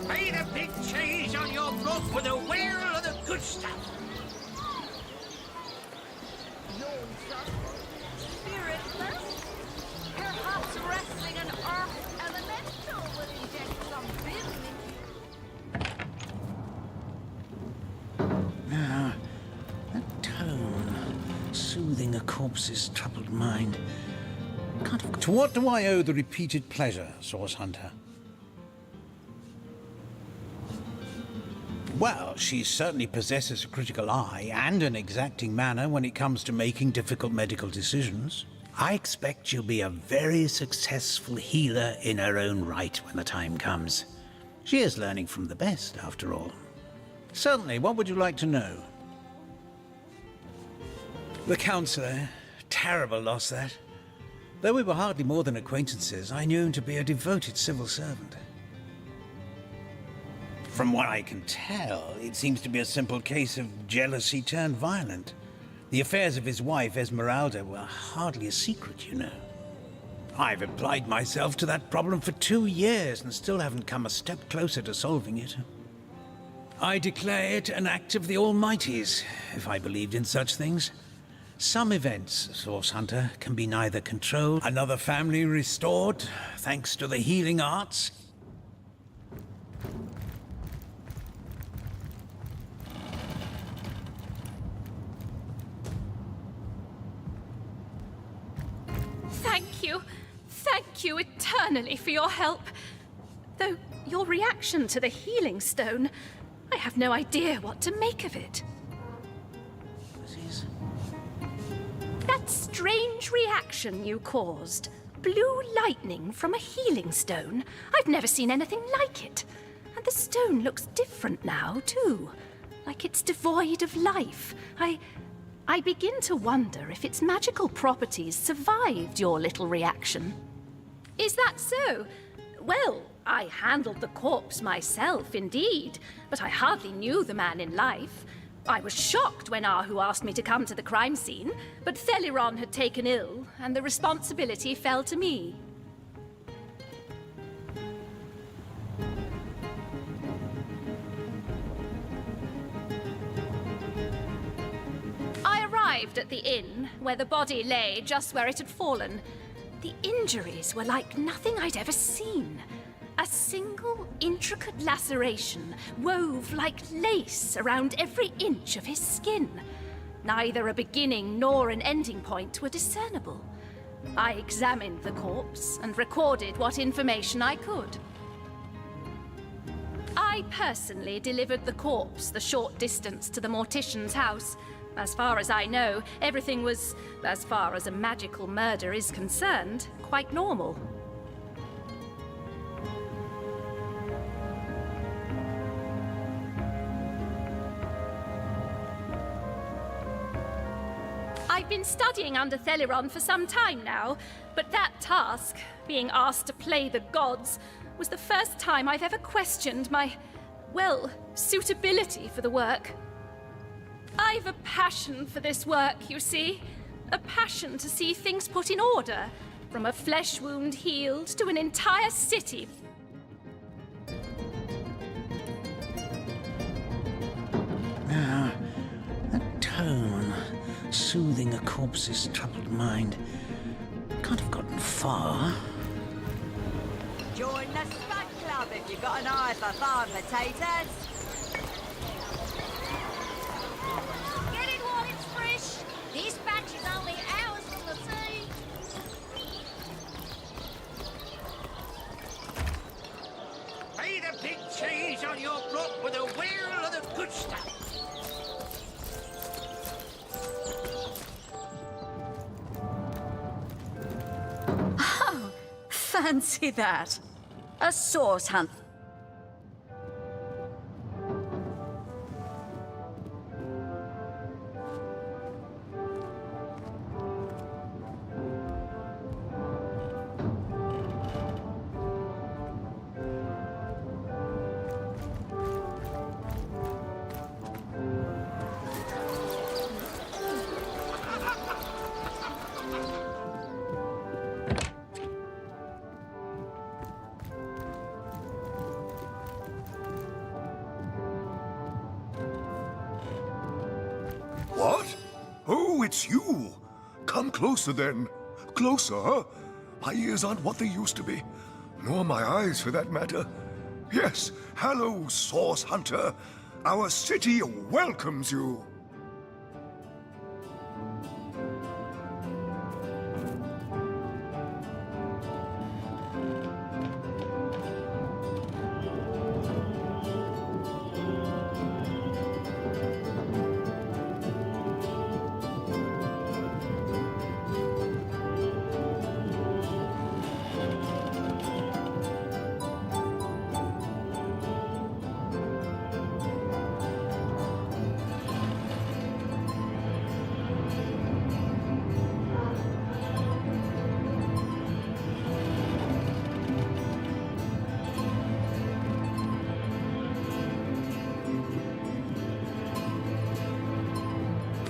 Pay the big cheese on your blood for the will of the good stuff. Spiritless? Perhaps wrestling an earth elemental will inject some vim into you. Ah, that tone, soothing a corpse's troubled mind. Can't have... To what do I owe the repeated pleasure, Source Hunter? Well, she certainly possesses a critical eye and an exacting manner when it comes to making difficult medical decisions. I expect she'll be a very successful healer in her own right when the time comes. She is learning from the best, after all. Certainly, what would you like to know? The Councillor. Terrible loss, that. Though we were hardly more than acquaintances, I knew him to be a devoted civil servant. From what I can tell, it seems to be a simple case of jealousy turned violent. The affairs of his wife, Esmeralda, were hardly a secret, you know. I've applied myself to that problem for 2 years and still haven't come a step closer to solving it. I declare it an act of the Almighty's, if I believed in such things. Some events, Source Hunter, can be neither controlled, another family restored, thanks to the healing arts. Thank you eternally for your help. Though your reaction to the healing stone, I have no idea what to make of it. That strange reaction you caused. Blue lightning from a healing stone. I've never seen anything like it. And the stone looks different now, too. Like it's devoid of life. I begin to wonder if its magical properties survived your little reaction. Is that so? Well, I handled the corpse myself, indeed, but I hardly knew the man in life. I was shocked when Ahu asked me to come to the crime scene, but Theliron had taken ill, and the responsibility fell to me. I arrived at the inn, where the body lay just where it had fallen. The injuries were like nothing I'd ever seen. A single intricate laceration wove like lace around every inch of his skin. Neither a beginning nor an ending point were discernible. I examined the corpse and recorded what information I could. I personally delivered the corpse the short distance to the mortician's house. As far as I know, everything was, as far as a magical murder is concerned, quite normal. I've been studying under Theliron for some time now, but that task, being asked to play the gods, was the first time I've ever questioned my, well, suitability for the work. I've a passion for this work, you see. A passion to see things put in order, from a flesh wound healed to an entire city. Ah, that tone, soothing a corpse's troubled mind. Can't have gotten far. Join the Spud Club if you've got an eye for farm potatoes. Get it while it's fresh. This Fancy that. A source hunt. What? Oh, it's you. Come closer then. Closer, huh? My ears aren't what they used to be. Nor my eyes, for that matter. Yes, hello, Source Hunter. Our city welcomes you.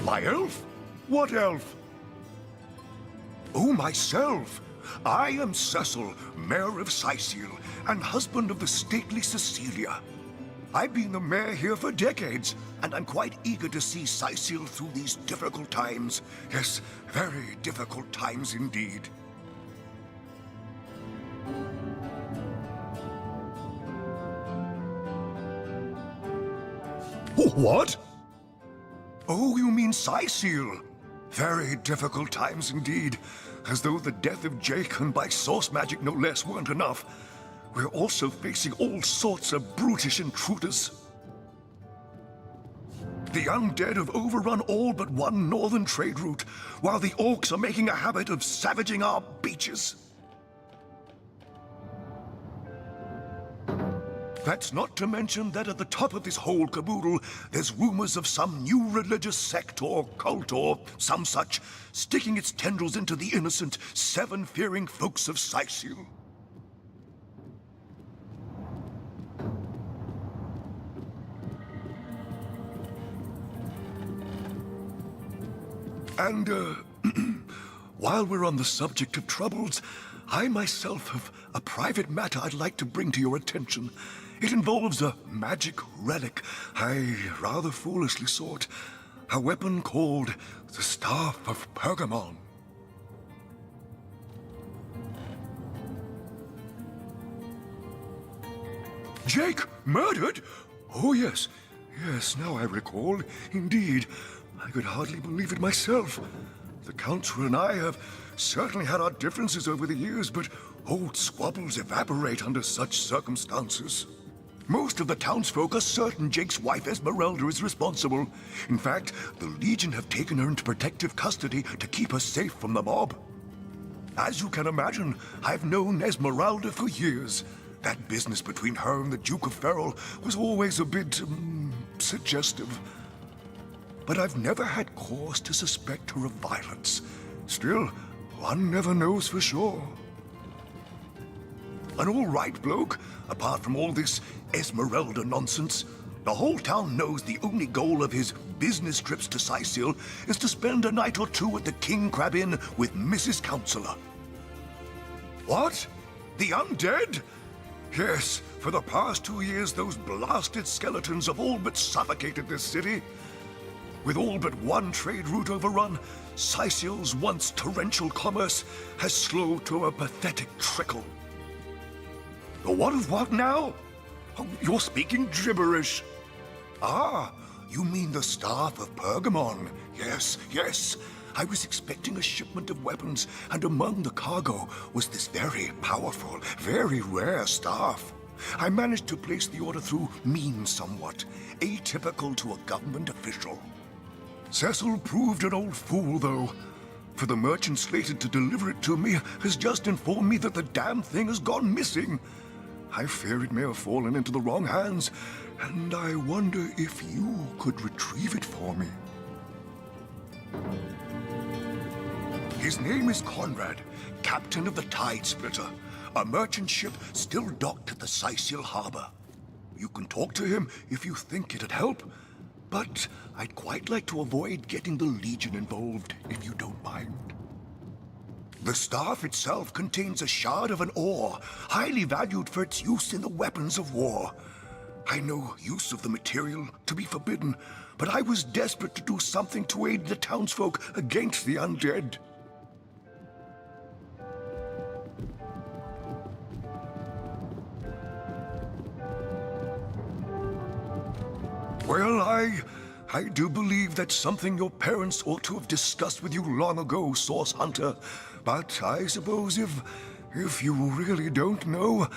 My elf? What elf? Oh, myself. I am Cecil, Mayor of Sicil, and husband of the stately Cecilia. I've been the mayor here for decades, and I'm quite eager to see Sicil through these difficult times. Yes, very difficult times indeed. What? Oh, you mean Sicil? Very difficult times indeed. As though the death of Jake, and by source magic no less, weren't enough. We're also facing all sorts of brutish intruders. The undead have overrun all but one northern trade route, while the orcs are making a habit of savaging our beaches. That's not to mention that at the top of this whole caboodle, there's rumors of some new religious sect or cult or some such sticking its tendrils into the innocent, seven-fearing folks of Sicil. And, while we're on the subject of troubles, I myself have a private matter I'd like to bring to your attention. It involves a magic relic I rather foolishly sought. A weapon called the Staff of Pergamon. Jake, murdered? Oh, yes. Yes, now I recall. Indeed. I could hardly believe it myself. The Council and I have certainly had our differences over the years, but old squabbles evaporate under such circumstances. Most of the townsfolk are certain Jake's wife Esmeralda is responsible. In fact, the Legion have taken her into protective custody to keep her safe from the mob. As you can imagine, I've known Esmeralda for years. That business between her and the Duke of Ferrol was always a bit, suggestive. But I've never had cause to suspect her of violence. Still, one never knows for sure. An all-right bloke, apart from all this Esmeralda nonsense. The whole town knows the only goal of his business trips to Sicil is to spend a night or two at the King Crab Inn with Mrs. Counselor. What? The undead? Yes, for the past 2 years those blasted skeletons have all but suffocated this city. With all but one trade route overrun, Sicil's once torrential commerce has slowed to a pathetic trickle. What of what now? Oh, you're speaking gibberish. Ah, you mean the Staff of Pergamon. Yes, yes. I was expecting a shipment of weapons, and among the cargo was this very powerful, very rare staff. I managed to place the order through means somewhat, atypical to a government official. Cecil proved an old fool, though. For the merchant slated to deliver it to me has just informed me that the damn thing has gone missing. I fear it may have fallen into the wrong hands, and I wonder if you could retrieve it for me. His name is Conrad, captain of the Tide Splitter, a merchant ship still docked at the Sicil harbor. You can talk to him if you think it'd help, but I'd quite like to avoid getting the Legion involved, if you don't mind. The staff itself contains a shard of an ore, highly valued for its use in the weapons of war. I know use of the material to be forbidden, but I was desperate to do something to aid the townsfolk against the undead. Well, I do believe that's something your parents ought to have discussed with you long ago, Source Hunter. But I suppose if you really don't know,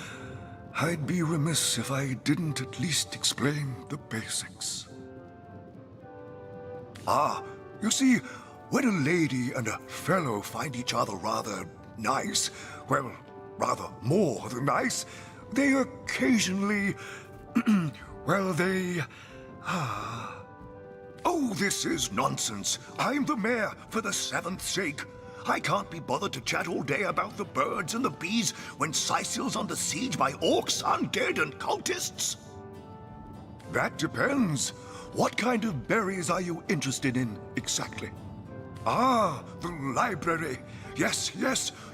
I'd be remiss if I didn't at least explain the basics. You see, when a lady and a fellow find each other rather nice, well, rather more than nice, they occasionally, Oh, this is nonsense. I'm the mayor for the 7th sake. I can't be bothered to chat all day about the birds and the bees when Sicil's under siege by orcs, undead, and cultists. That depends. What kind of berries are you interested in, exactly? The library. Yes,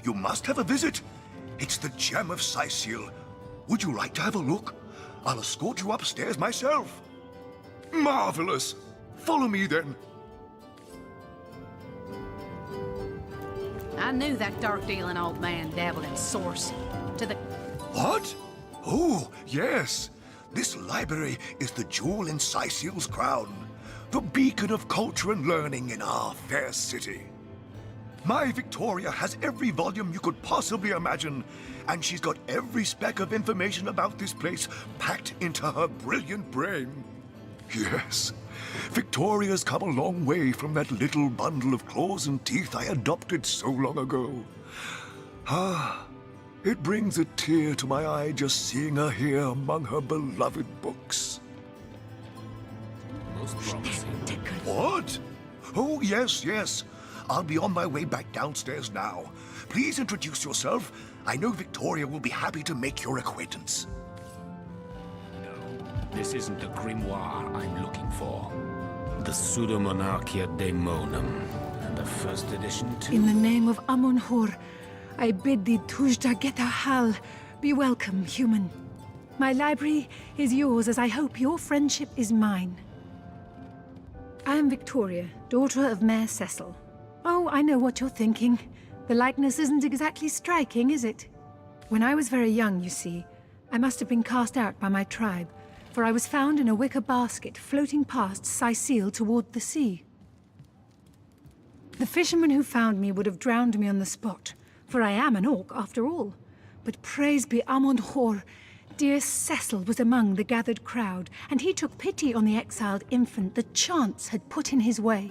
you must have a visit. It's the gem of Sicil. Would you like to have a look? I'll escort you upstairs myself. Marvelous. Follow me, then. I knew that dark-dealing old man dabbled in sorcery. To the... What? Oh, yes. This library is the jewel in Sicil's crown, the beacon of culture and learning in our fair city. My Victoria has every volume you could possibly imagine, and she's got every speck of information about this place packed into her brilliant brain. Yes, Victoria's come a long way from that little bundle of claws and teeth I adopted so long ago. It brings a tear to my eye just seeing her here among her beloved books. Most promising. What? Oh, yes. I'll be on my way back downstairs now. Please introduce yourself. I know Victoria will be happy to make your acquaintance. No, this isn't the grimoire I'm looking for. The Pseudomonarchia Daemonum. And the first edition, too. In the name of Amun-Hor, I bid thee Tujda Geta Hal, be welcome, human. My library is yours, as I hope your friendship is mine. I am Victoria, daughter of Mayor Cecil. Oh, I know what you're thinking. The likeness isn't exactly striking, is it? When I was very young, you see, I must have been cast out by my tribe, for I was found in a wicker basket floating past Sicil toward the sea. The fisherman who found me would have drowned me on the spot, for I am an orc after all. But praise be Amun-Hor, dear Cecil was among the gathered crowd, and he took pity on the exiled infant that chance had put in his way.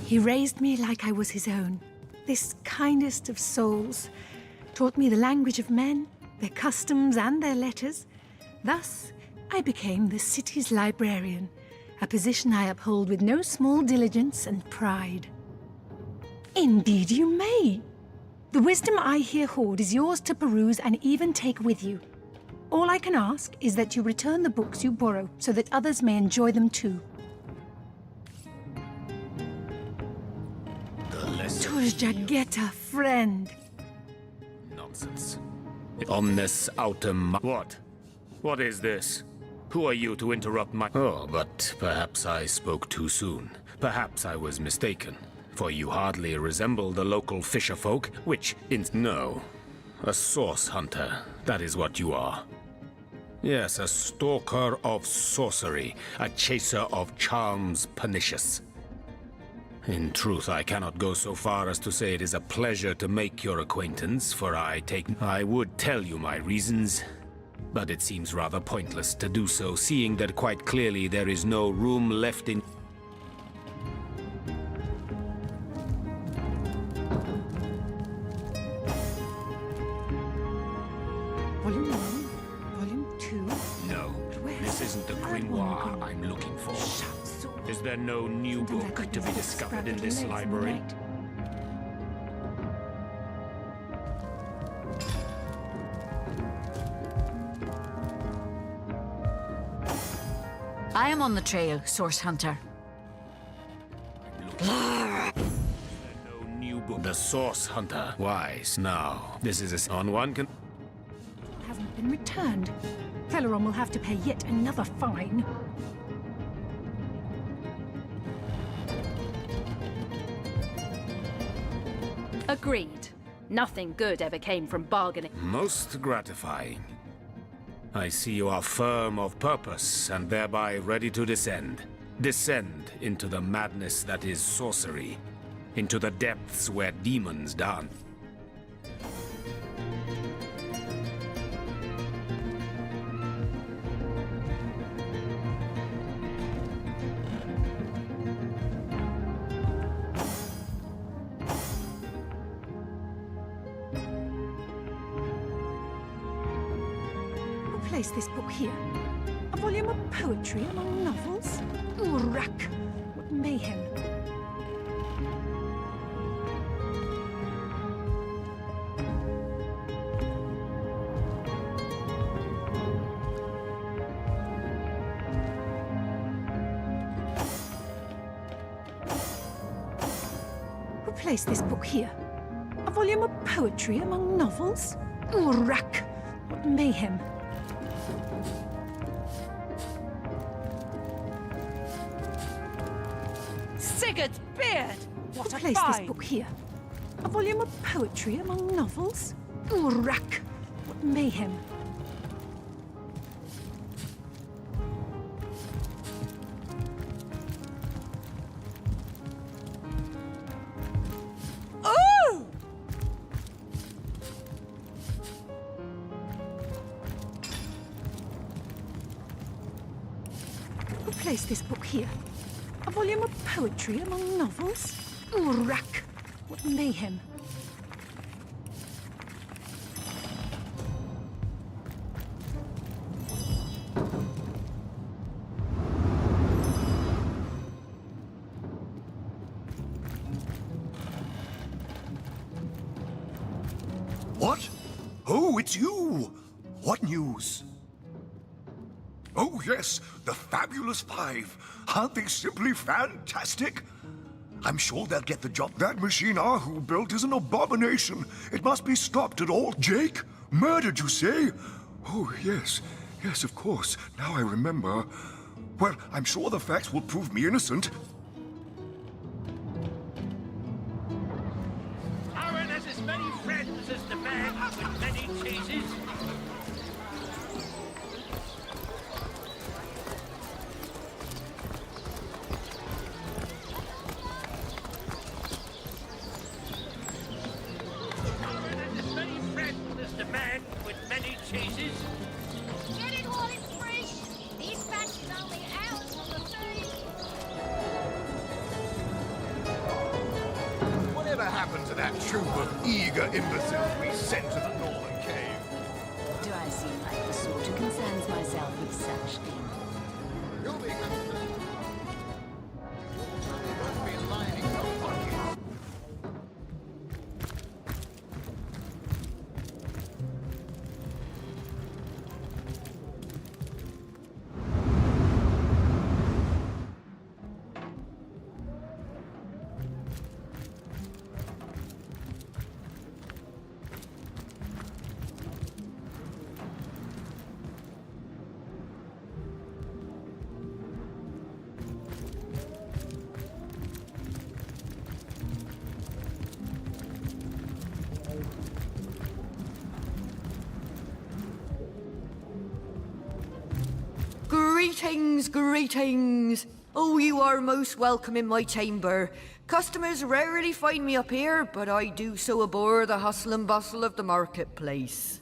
He raised me like I was his own, this kindest of souls, taught me the language of men, their customs and their letters. Thus, I became the city's librarian, a position I uphold with no small diligence and pride. Indeed you may. The wisdom I here hoard is yours to peruse and even take with you. All I can ask is that you return the books you borrow so that others may enjoy them too. Tujda, friend. Nonsense. Omnes autem... What? What is this? Who are you to interrupt my... Oh, but perhaps I spoke too soon. Perhaps I was mistaken. For you hardly resemble the local fisher folk, which No. A source hunter. That is what you are. Yes, a stalker of sorcery. A chaser of charms pernicious. In truth, I cannot go so far as to say it is a pleasure to make your acquaintance, for I would tell you my reasons, but it seems rather pointless to do so, seeing that quite clearly there is no room left in... Is there no new Sometimes I book think to be there's discovered in scrappy this legs in the library? night. I am on the trail, Source Hunter. No new book. The Source Hunter. Wise. Now, this is on one can. Hasn't been returned. Celeron will have to pay yet another fine. Agreed. Nothing good ever came from bargaining. Most gratifying. I see you are firm of purpose and thereby ready to descend. Descend into the madness that is sorcery. Into the depths where demons dance. Place this book here. A volume of poetry among novels? Urak! What mayhem! Who placed this book here? A volume of poetry among novels? Urak! What mayhem! Sigurd's beard! What Who a placed this find! book here? A volume of poetry among novels? Urak! What mayhem! Ooh! Who placed this book here? A volume of poetry among novels? Urak! What mayhem! What? Oh, it's you! What news? Oh, yes, the Fabulous Five. Aren't they simply fantastic? I'm sure they'll get the job. That machine Ahu built is an abomination. It must be stopped at all. Jake? Murdered, you say? Oh, yes. Yes, of course. Now I remember. Well, I'm sure the facts will prove me innocent. Aaron has as many friends as the man with many cheeses. Aaron has as many friends as the man with many cheeses. Get it while it's fresh. This batch is only ours for the food. Whatever happened to that troop of eager imbeciles we sent to the Northern Cave? Do I seem like the sort who concerns myself with such things? You'll be concerned. You won't be lining no pockets. Greetings, greetings. Oh, you are most welcome in my chamber. Customers rarely find me up here, but I do so abhor the hustle and bustle of the marketplace.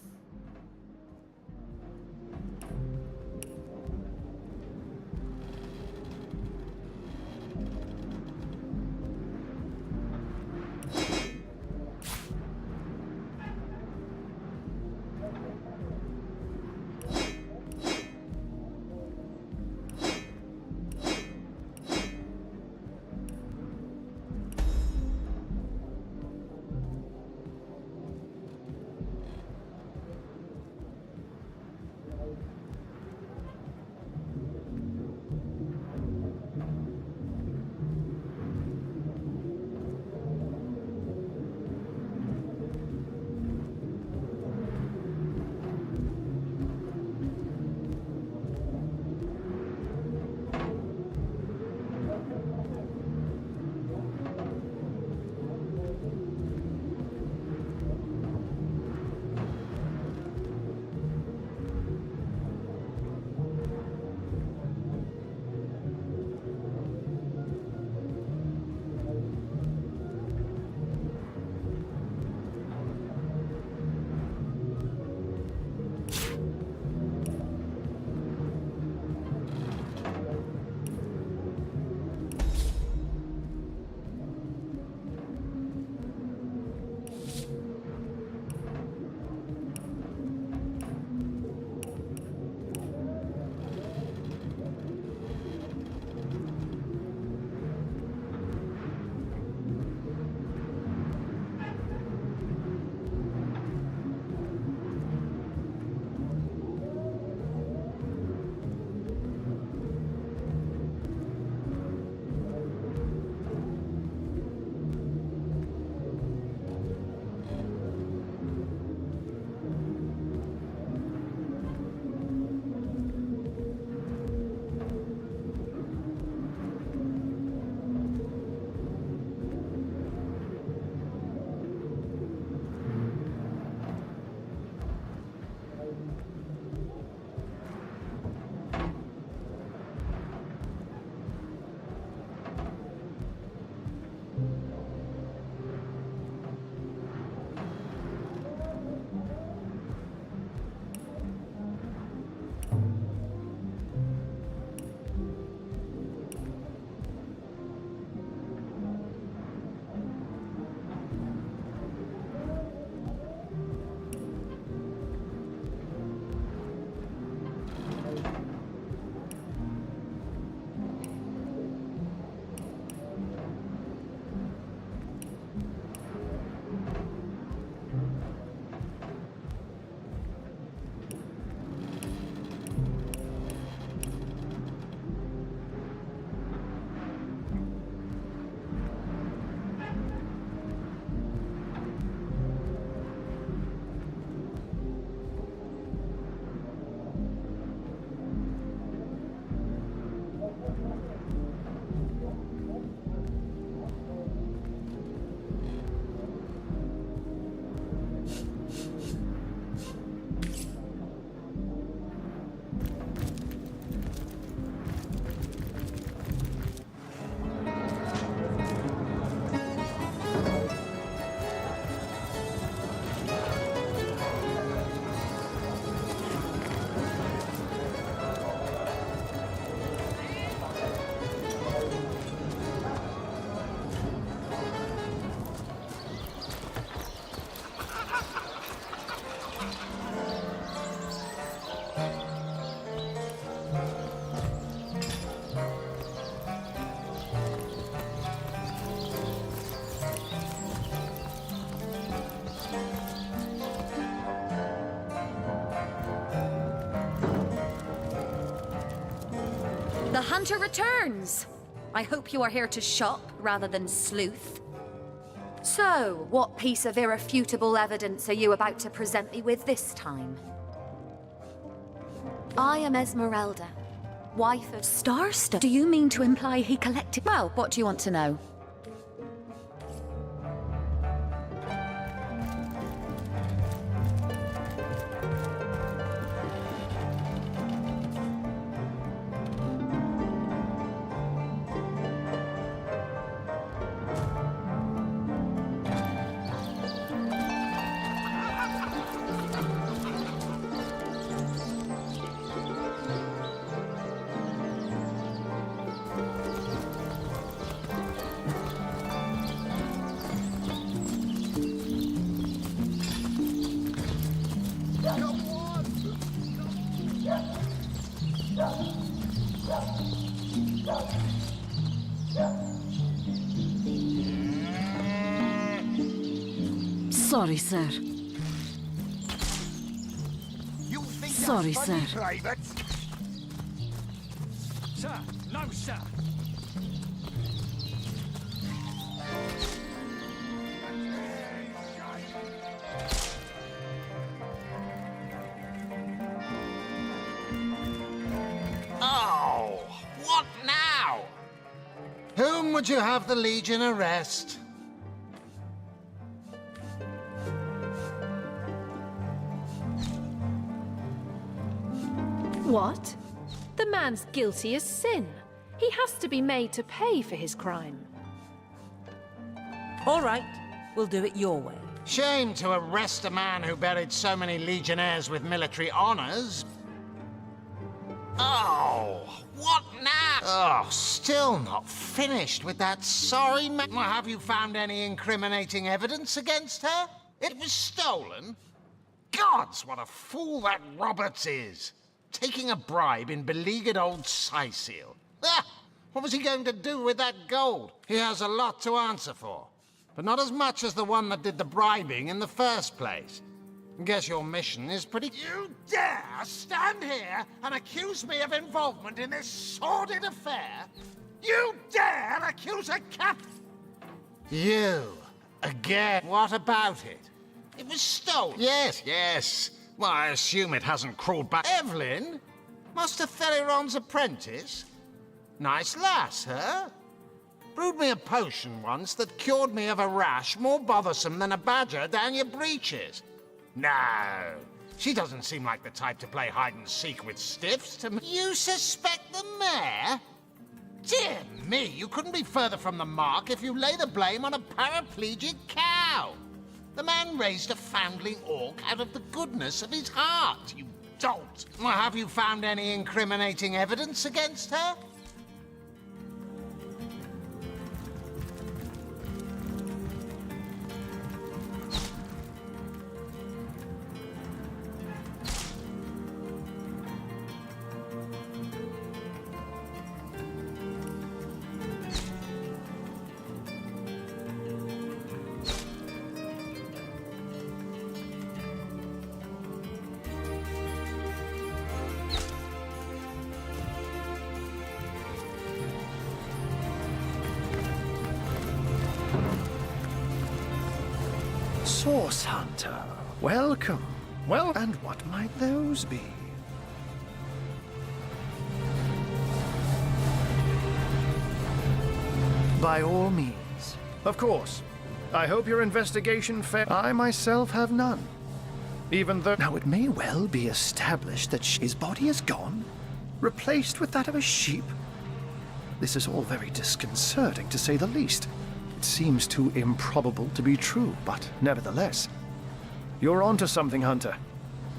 The hunter returns! I hope you are here to shop rather than sleuth. So, what piece of irrefutable evidence are you about to present me with this time? I am Esmeralda, wife of Starstone. Do you mean to imply he collected... Well, what do you want to know? Sorry, sir. You think Sorry, that's funny, sir. Private? Sir, no, sir. Oh, what now? Whom would you have the Legion arrest? What? The man's guilty as sin. He has to be made to pay for his crime. All right, we'll do it your way. Shame to arrest a man who buried so many legionnaires with military honors. Oh, what now? Oh, still not finished with that sorry man. Have you found any incriminating evidence against her? It was stolen? Gods, what a fool that Roberts is! Taking a bribe in beleaguered old Sicil. Ah, what was he going to do with that gold? He has a lot to answer for. But not as much as the one that did the bribing in the first place. Guess your mission is pretty... You dare stand here and accuse me of involvement in this sordid affair? You dare accuse a cap... You, again. What about it? It was stolen. Yes, yes. Well, I assume it hasn't crawled back. Evelyn? Master Theriron's apprentice? Nice lass, huh? Brewed me a potion once that cured me of a rash more bothersome than a badger down your breeches. No, she doesn't seem like the type to play hide-and-seek with stiffs to me. You suspect the mayor? Dear me, you couldn't be further from the mark if you lay the blame on a paraplegic cow. The man raised a foundling orc out of the goodness of his heart, you dolt. Well, have you found any incriminating evidence against her? Source Hunter, welcome. Well, and what might those be? By all means. Of course. I hope your investigation I myself have none. Even though... Now, it may well be established that his body is gone, replaced with that of a sheep. This is all very disconcerting, to say the least. It seems too improbable to be true, but nevertheless, you're onto something, Hunter.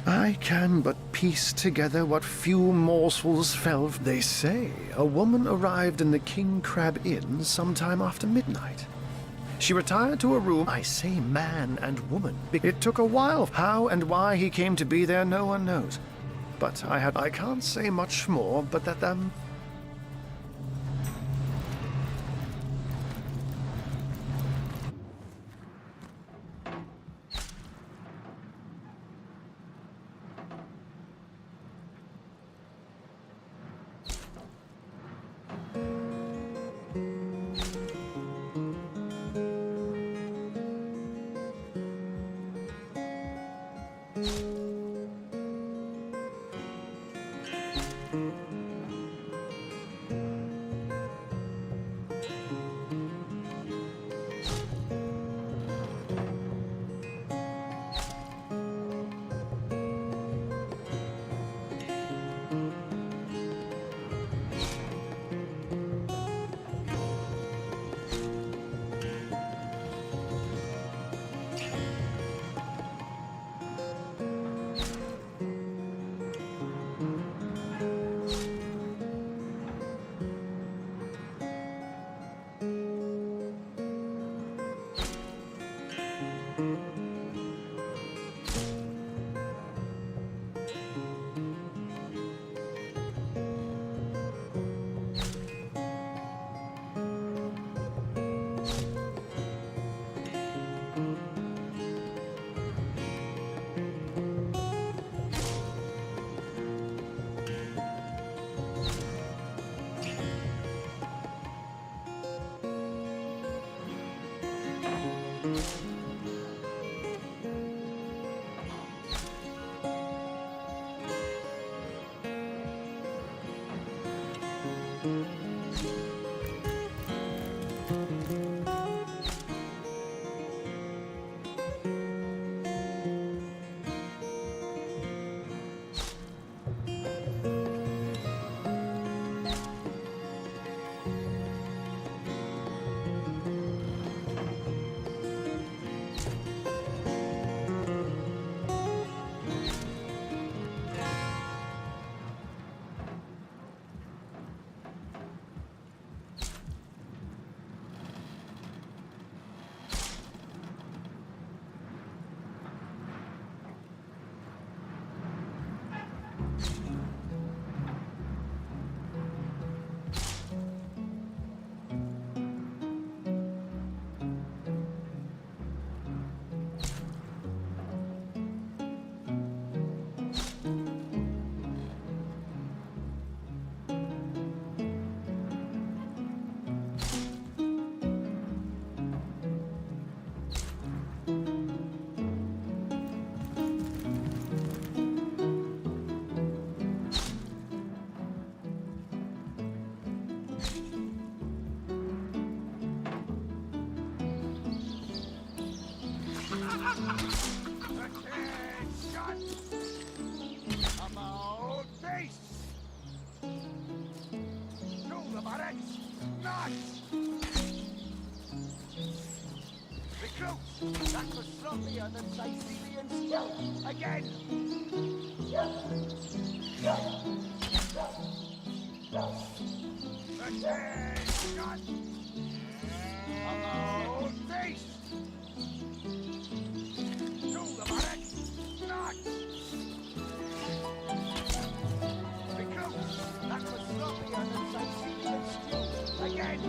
I can but piece together what few morsels fell. They say a woman arrived in the King Crab Inn sometime after midnight. She retired to a room. I say man and woman. It took a while. How and why he came to be there, no one knows. But I can't say much more, but that, That was sloppier than Sicilian steel. Again! Attention! About face! To the barracks! Not! Recruits! That was sloppier than Sicilian steel. Again!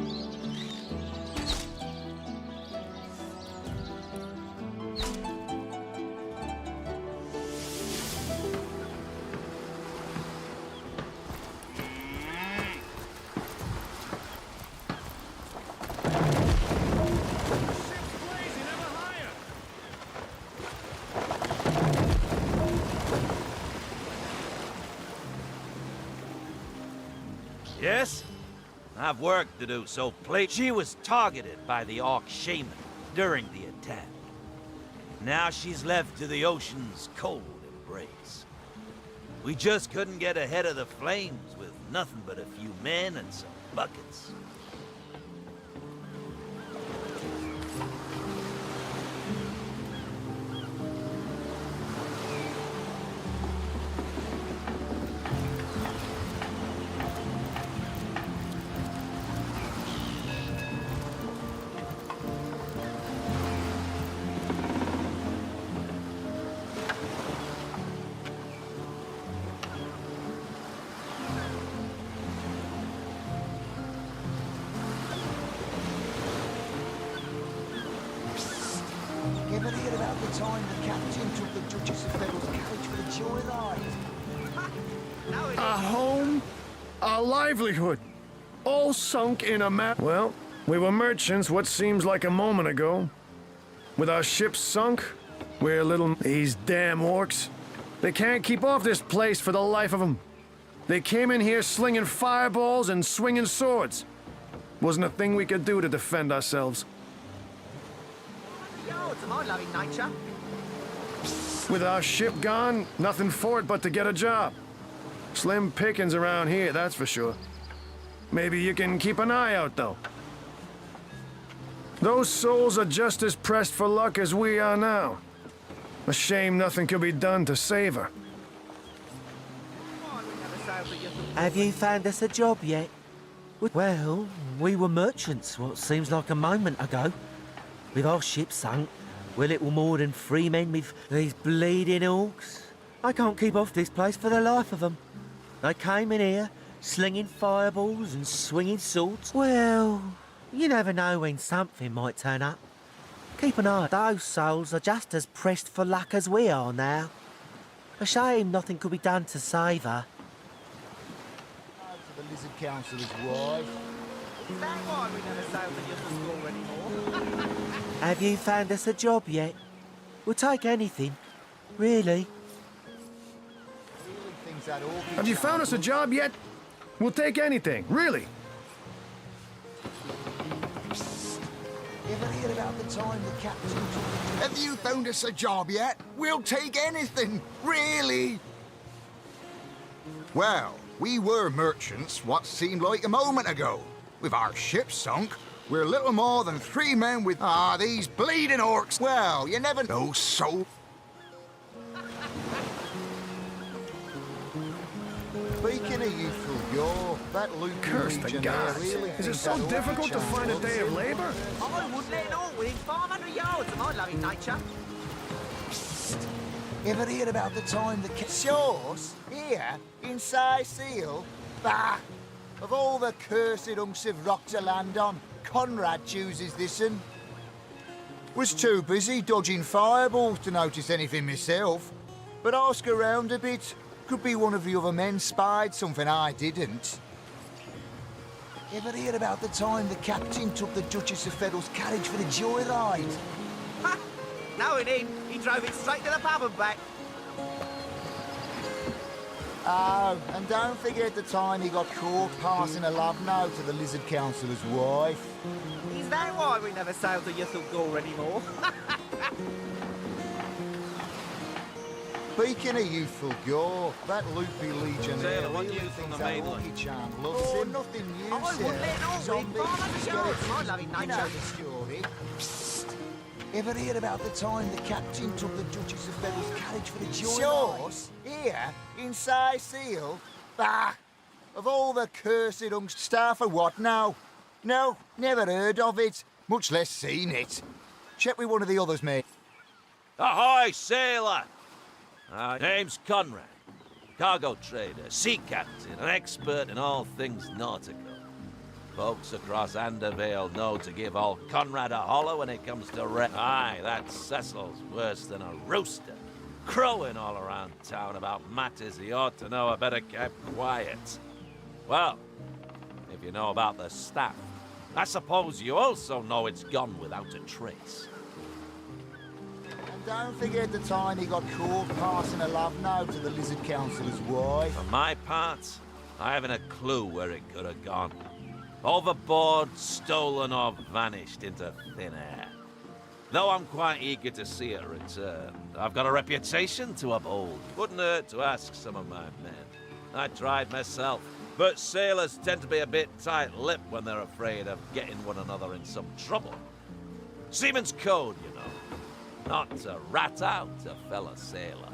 Yes? I've work to do, so please. She was targeted by the Orc Shaman during the attack. Now she's left to the ocean's cold embrace. We just couldn't get ahead of the flames with nothing but a few men and some buckets. Ever hear about the time the captain took the Duchess of Federal's carriage for the joyride? A home, a livelihood, all sunk in a Well, we were merchants what seems like a moment ago. With our ships sunk, we're little... These damn orcs. They can't keep off this place for the life of them. They came in here slinging fireballs and swinging swords. Wasn't a thing we could do to defend ourselves. To my loving nature. With our ship gone, nothing for it but to get a job. Slim pickings around here, that's for sure. Maybe you can keep an eye out, though. Those souls are just as pressed for luck as we are now. A shame nothing could be done to save her. Have you found us a job yet? Well, we were merchants what seems like a moment ago. With our ship sunk, we're little more than 3 men with these bleeding orcs. I can't keep off this place for the life of them. They came in here, slinging fireballs and swinging swords. Well, you never know when something might turn up. Keep an eye. Those souls are just as pressed for luck as we are now. A shame nothing could be done to save her. To the Lizard Councillor's wife. Is that why we never sail the Yellow Score anymore? Have you found us a job yet? We'll take anything. Really? Have you found us a job yet? We'll take anything, really. Ever hear about the time the captain took... Have you found us a job yet? We'll take anything, really. Well, we were merchants what seemed like a moment ago. With our ship sunk, we're little more than 3 men with... these bleeding orcs. Well, you never know, so... Speaking of youthful yore, that Luke Curse the gods. Is it so difficult to find a day of labor? I wouldn't let it all within 500 yards of my loving nature. Ever hear about the time the shores here in Seal? Bah! Of all the cursed hunks of rock to land on, Conrad chooses this one. Was too busy dodging fireballs to notice anything myself, but ask around a bit. Could be one of the other men spied something I didn't. Ever hear about the time the captain took the Duchess of Federal's carriage for the joyride? Ha! No, it ain't. He drove it straight to the pub and back. Oh, and don't forget the time he got caught passing a love note to the Lizard Councillor's wife. Is that why we never sail to Yuthel Gore anymore? Speaking of youthful gore, that loopy legionnaire Sailor, what really news from thinks the that mainland? orchid charm loves him. Nothing new, I sir. wouldn't let it all Zombies, win 500 yards, skeletons, my loving you know nature. the story. Psst. Ever hear about the time the captain took the Duchess of Federal's carriage for the joyride? Shores? Here? In Seal? Bah! Of all the cursed hunks, star for what now? No, never heard of it, much less seen it. Check with one of the others, mate. Ahoy, sailor! Name's Conrad. Cargo trader, sea captain, an expert in all things nautical. Folks across Andervale know to give old Conrad a holler when it comes to Aye, that Cecil's worse than a rooster. Crowing all around town about matters he ought to know are better kept quiet. Well, if you know about the staff, I suppose you also know it's gone without a trace. And don't forget the time he got caught passing a love note to the Lizard Councillor's wife. For my part, I haven't a clue where it could have gone. Overboard, stolen, or vanished into thin air. Though I'm quite eager to see it return, I've got a reputation to uphold. Wouldn't hurt to ask some of my men. I tried myself, but sailors tend to be a bit tight-lipped when they're afraid of getting one another in some trouble. Seaman's code, you know. Not to rat out a fellow sailor.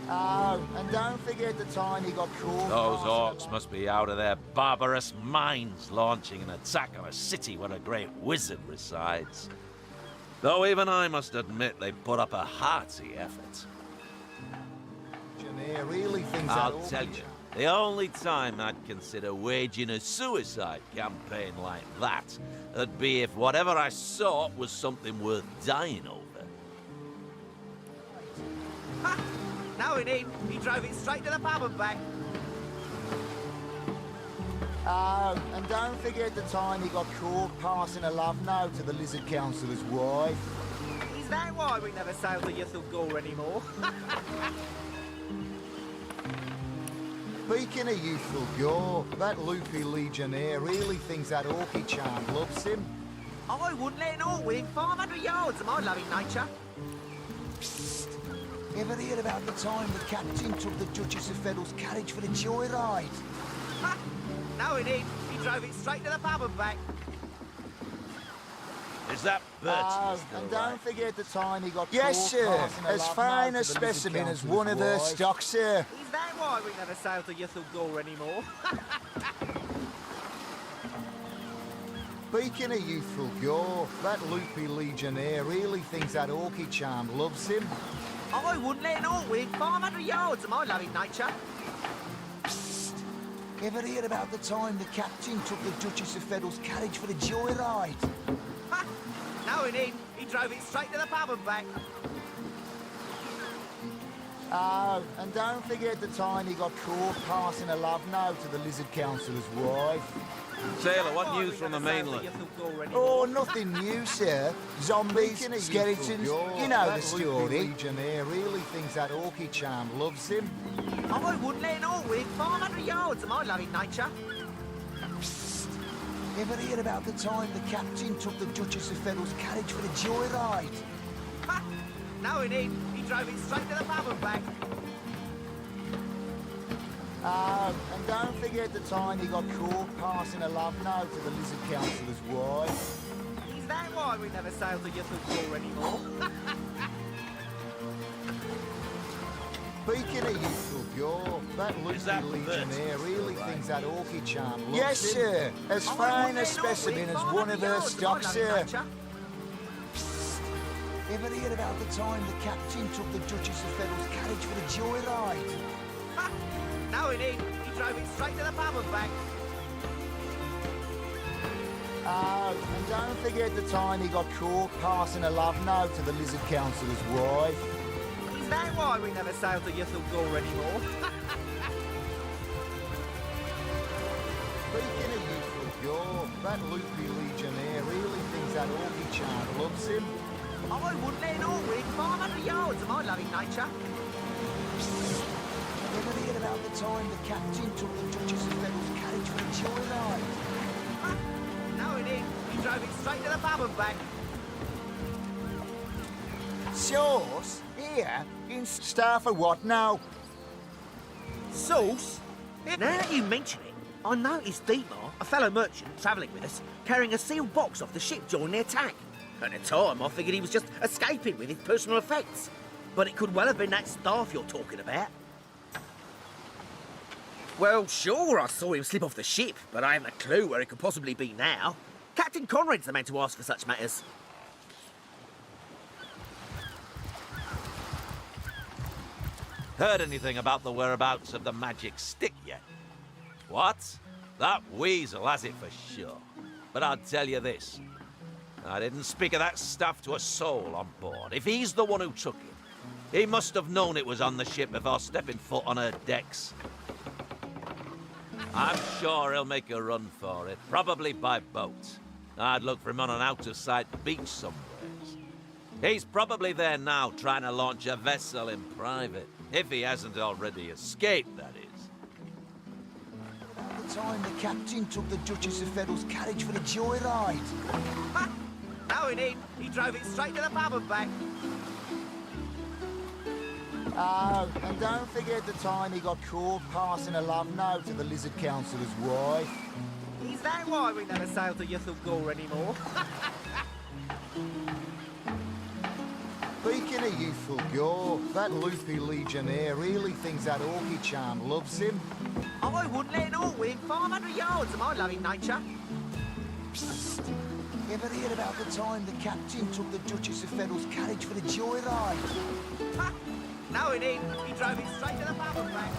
Oh, and don't forget the time he got caught. Those orcs must be out of their barbarous minds launching an attack on a city where a great wizard resides. Though even I must admit they put up a hearty effort. Really thinks I'll tell you, the only time I'd consider waging a suicide campaign like that would be if whatever I sought was something worth dying over. Ha! No, it ain't. He drove it straight to the pub and back. Oh, and don't forget the time he got caught passing a love note to the Lizard Councillor's wife. Is that why we never sail to Yuthel Gore anymore? Speaking of youthful gore, that loopy legionnaire really thinks that orchid charm loves him. I wouldn't let it all within 500 yards of my loving nature. Psst. Ever hear about the time the captain took the Duchess of Federal's carriage for the joyride? Ha! No, it ain't. He drove it straight to the pub and back. Is that Oh, and don't forget the time he got yes, sir. As fine a specimen as one of her stock, sir. Is that why we never sail to Yuthel Gore anymore? Speaking of youthful gore, that loopy legionnaire really thinks that orchid charm loves him. I wouldn't let it all within 500 yards of my loving nature. Psst. Ever hear about the time the captain took the Duchess of Federal's carriage for the joyride? Ha! No, it ain't. He drove it straight to the pub and back. Oh, and don't forget the time he got caught passing a love note to the Lizard Councillor's wife. Sailor, what news from the mainland? Oh, nothing new, sir. Zombies, skeletons, you know the story. Legionnaire really thinks that Orky charm loves him. I wouldn't let it all within 500 yards of my loving nature. Ever hear about the time the captain took the Duchess of Federal's carriage for a joyride? Ha! No, he didn't. He drove it straight to the pub and back. Oh, and don't forget the time he got caught passing a love note to the Lizard Councillor's wife. Is that why we never sail to Ythel anymore? Speaking of youthful gore, that Lucy Legionnaire really thinks that Orky charm loves Yes, him. sir. As fine a specimen as one of her stock, sir. Ever hear about the time the captain took the Duchess of Federal's carriage for a joyride? Ha! No, he didn't. He drove it straight to the pub and back. Oh, and don't forget the time he got caught passing a love note to the Lizard Councillor's wife. Is that why we never sail to Ythel anymore? Speaking of youthful gore, that loopy Legionnaire really thinks that Orky charm loves him. I wouldn't let it all within 500 yards of my loving nature. Ever hear about the time the captain took the Duchess of Federal's carriage for a joyride? Ha! No, he didn't. He drove it straight to the pub and back. Sauce? Here? In Star for what now? Sauce? Now that you mention it, I noticed Dietmar, a fellow merchant travelling with us, carrying a sealed box off the ship during the attack. At the time, I figured he was just escaping with his personal effects. But it could well have been that staff you're talking about. Well, sure, I saw him slip off the ship, but I haven't a clue where he could possibly be now. Captain Conrad's the man to ask for such matters. Heard anything about the whereabouts of the magic stick yet? What? That weasel has it for sure. But I'll tell you this. I didn't speak of that stuff to a soul on board. If he's the one who took it, he must have known it was on the ship before stepping foot on her decks. I'm sure he'll make a run for it, probably by boat. I'd look for him on an out-of-sight beach somewhere. He's probably there now, trying to launch a vessel in private. If he hasn't already escaped, that is. About the time the captain took the Duchess of Federal's carriage for a joyride. Ha! No, he didn't. He drove it straight to the pub and back. Oh, and don't forget the time he got caught passing a love note to the Lizard Councillor's wife. Is that why we never sail to Ythel anymore? Speaking of youthful gore, that loopy Legionnaire really thinks that Orky charm loves him. I wouldn't let it all within 500 yards of my loving nature. Ever hear about the time the captain took the Duchess of Federal's carriage for a joyride? Ha! No, he didn't. He drove it straight to the pub and back.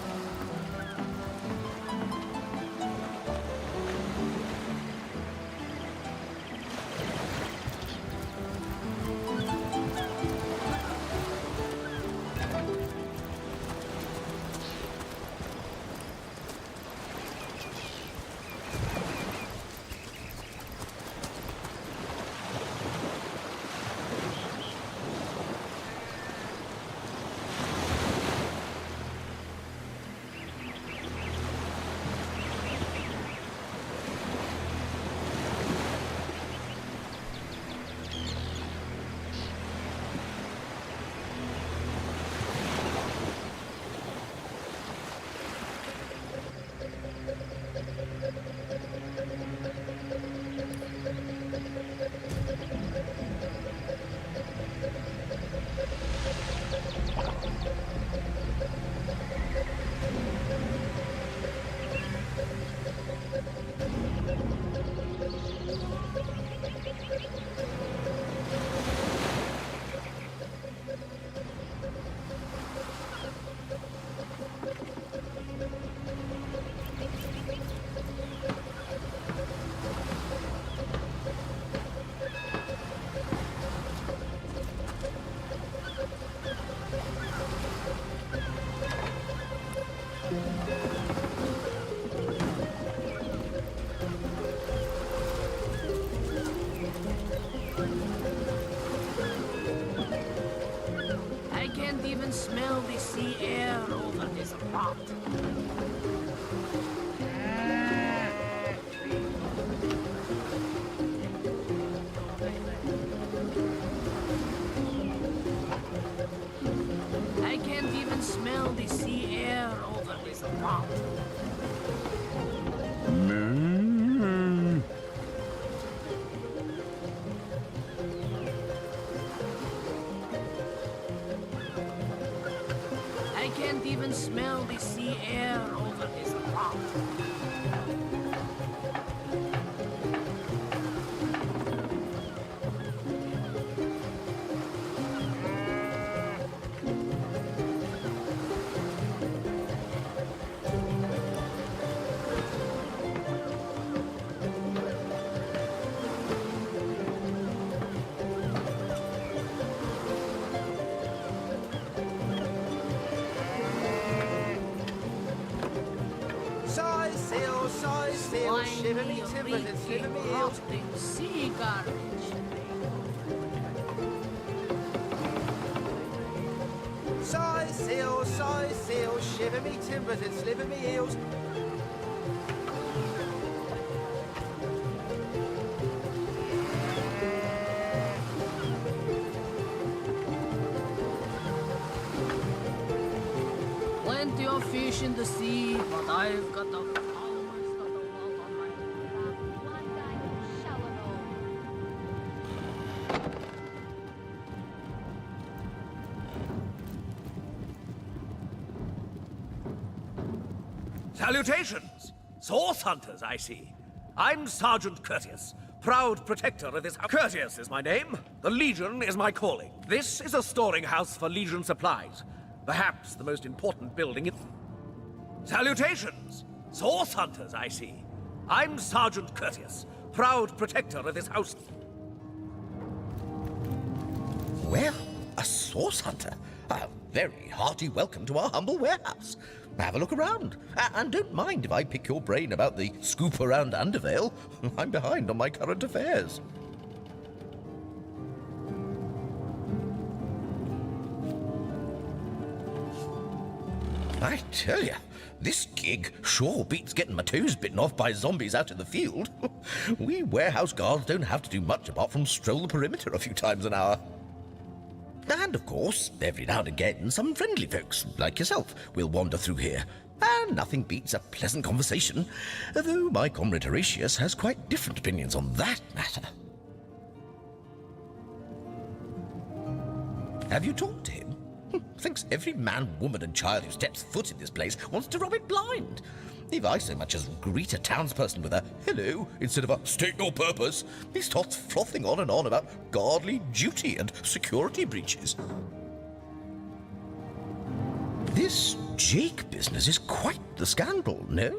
smell the sea air over this rot. I can't even smell the sea air over this rot. I can't even smell the sea air over this rot. Size sail, shiver me timbers and sliver me heels. Sea garbage. Size sail, shiver me timbers and sliver me heels. Plenty of fish in the sea, but I've got a Salutations! Source hunters, I see. I'm Sergeant Courteous, proud protector of this house. Courteous is my name. The Legion is my calling. This is a storing house for Legion supplies. Perhaps the most important building in... Salutations! Source hunters, I see. I'm Sergeant Courteous, proud protector of this house. Well, a source hunter. A very hearty welcome to our humble warehouse. Have a look around. And don't mind if I pick your brain about the scoop around Undervale. I'm behind on my current affairs. I tell you, this gig sure beats getting my toes bitten off by zombies out in the field. We warehouse guards don't have to do much apart from stroll the perimeter a few times an hour. And, of course, every now and again, some friendly folks, like yourself, will wander through here. And nothing beats a pleasant conversation, though my comrade Horatius has quite different opinions on that matter. Have you talked to him? Thinks every man, woman, and child who steps foot in this place wants to rob it blind. If I so much as greet a townsperson with a hello instead of a state your purpose, he starts frothing on and on about guardly duty and security breaches. This Jake business is quite the scandal, no?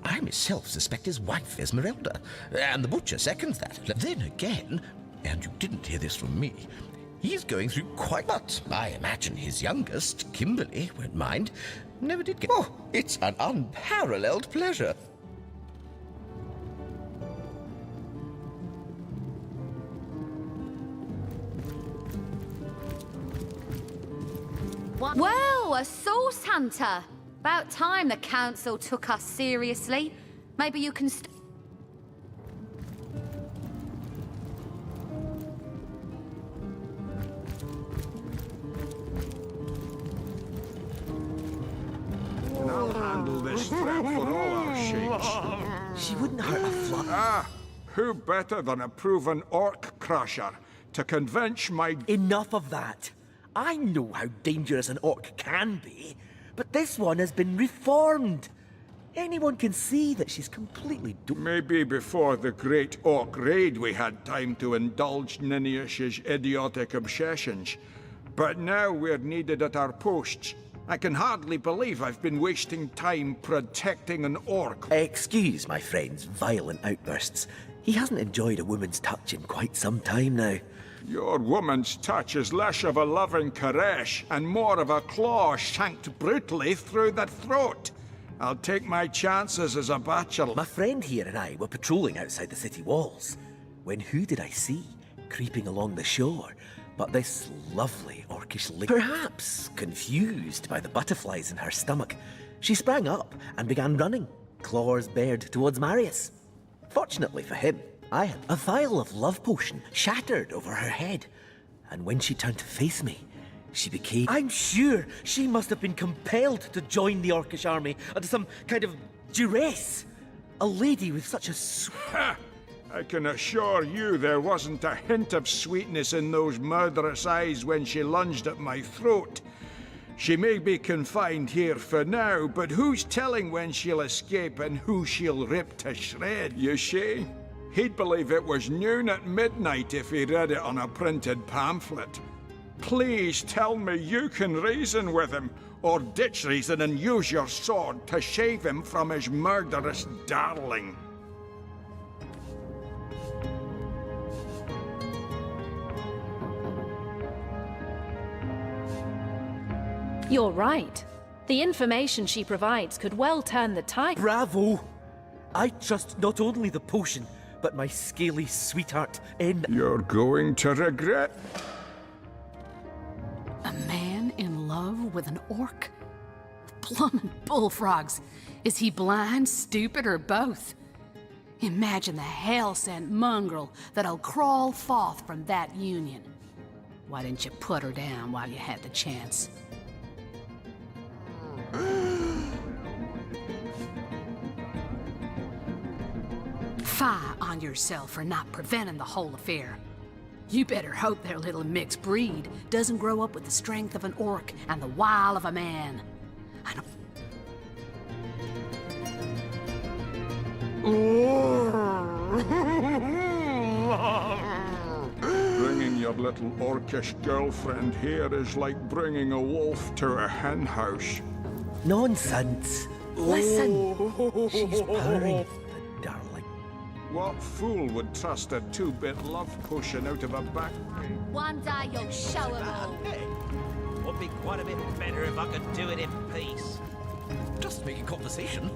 I myself suspect his wife, Esmeralda, and the butcher seconds that. Then again, and you didn't hear this from me, he's going through quite... But I imagine his youngest, Kimberly, won't mind. Never did get... Oh, it's an unparalleled pleasure. Well, a source hunter. About time the council took us seriously. Maybe you can... I'll handle this threat for all our shakes. She wouldn't hurt a fly. Ah, who better than a proven orc crusher to convince my... Enough of that. I know how dangerous an orc can be, but this one has been reformed. Anyone can see that she's completely Maybe before the great orc raid we had time to indulge Ninius's idiotic obsessions. But now we're needed at our posts. I can hardly believe I've been wasting time protecting an orc. Excuse my friend's violent outbursts. He hasn't enjoyed a woman's touch in quite some time now. Your woman's touch is less of a loving caress and more of a claw shanked brutally through the throat. I'll take my chances as a bachelor. My friend here and I were patrolling outside the city walls, when who did I see creeping along the shore But this lovely orcish lady, perhaps confused by the butterflies in her stomach, she sprang up and began running, claws bared towards Marius. Fortunately for him, I had a vial of love potion shattered over her head, and when she turned to face me, she became... I'm sure she must have been compelled to join the Orcish army under some kind of duress. A lady with such a... I can assure you there wasn't a hint of sweetness in those murderous eyes when she lunged at my throat. She may be confined here for now, but who's telling when she'll escape and who she'll rip to shreds? You see, he'd believe it was noon at midnight if he read it on a printed pamphlet. Please tell me you can reason with him, or ditch reason and use your sword to shave him from his murderous darling. You're right. The information she provides could well turn the tide. Bravo! I trust not only the potion, but my scaly sweetheart in... You're going to regret... A man in love with an orc? Plummin' bullfrogs. Is he blind, stupid, or both? Imagine the hell-sent mongrel that'll crawl forth from that union. Why didn't you put her down while you had the chance? Fie on yourself for not preventing the whole affair. You better hope their little mixed breed doesn't grow up with the strength of an orc and the wile of a man. Bringing your little orcish girlfriend here is like bringing a wolf to a hen house. Nonsense. Listen. She's purring, the darling. What fool would trust a two-bit love potion out of a back? One day you'll show 'em all. Would be quite a bit better if I could do it in peace. Just making conversation,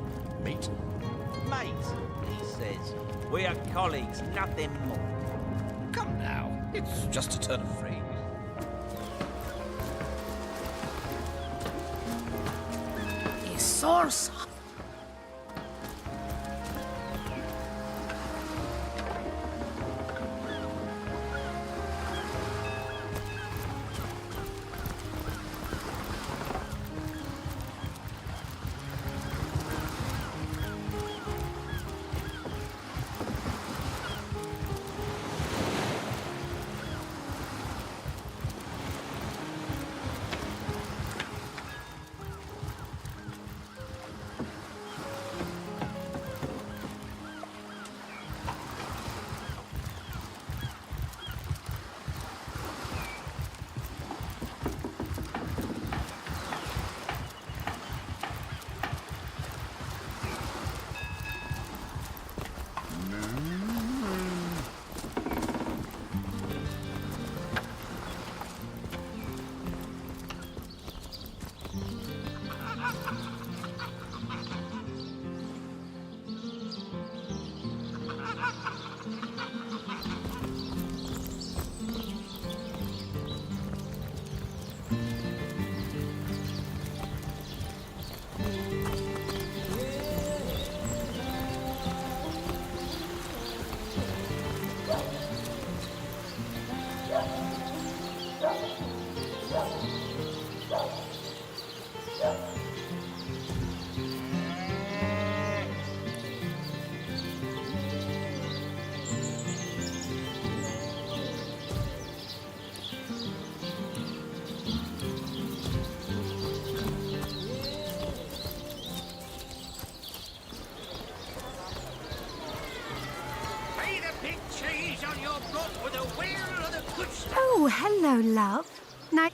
mate. Mate, he says. We are colleagues, nothing more. Come now, it's just a turn of phrase. A source. Oh, hello, love. Night.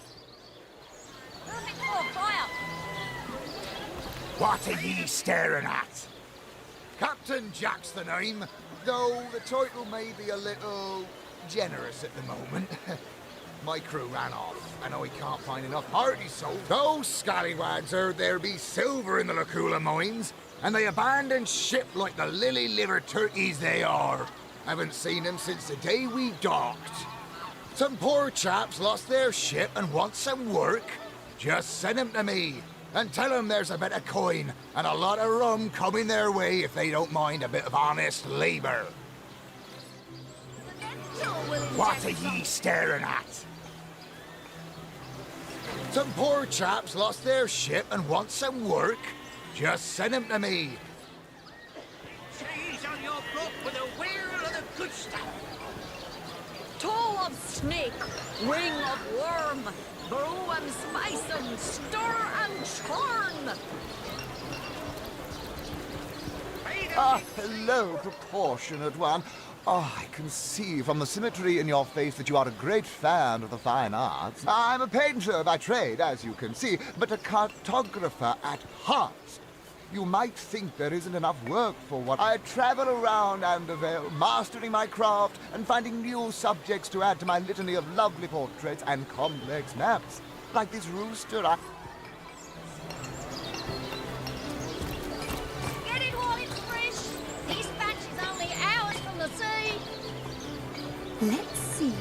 What are ye staring at? Captain Jack's the name, though the title may be a little generous at the moment. My crew ran off, and I can't find enough hearty souls. Those scallywags heard there be silver in the Lacula mines, and they abandoned ship like the lily-livered turkeys they are. Haven't seen them since the day we docked. Some poor chaps lost their ship and want some work. Just send them to me and tell them there's a bit of coin and a lot of rum coming their way if they don't mind a bit of honest labor. What are ye staring at? Some poor chaps lost their ship and want some work. Just send them to me. Cheese on your book with a wheel of the good stuff. Toe of snake, wing of worm, brew and spice and stir and churn. Ah, hello, proportionate one. Oh, I can see from the symmetry in your face that you are a great fan of the fine arts. I'm a painter by trade, as you can see, but a cartographer at heart. You might think there isn't enough work for what I travel around Andervale, mastering my craft and finding new subjects to add to my litany of lovely portraits and complex maps. Like this rooster, Get it while it's fresh. This batch is only hours from the sea. Let's see.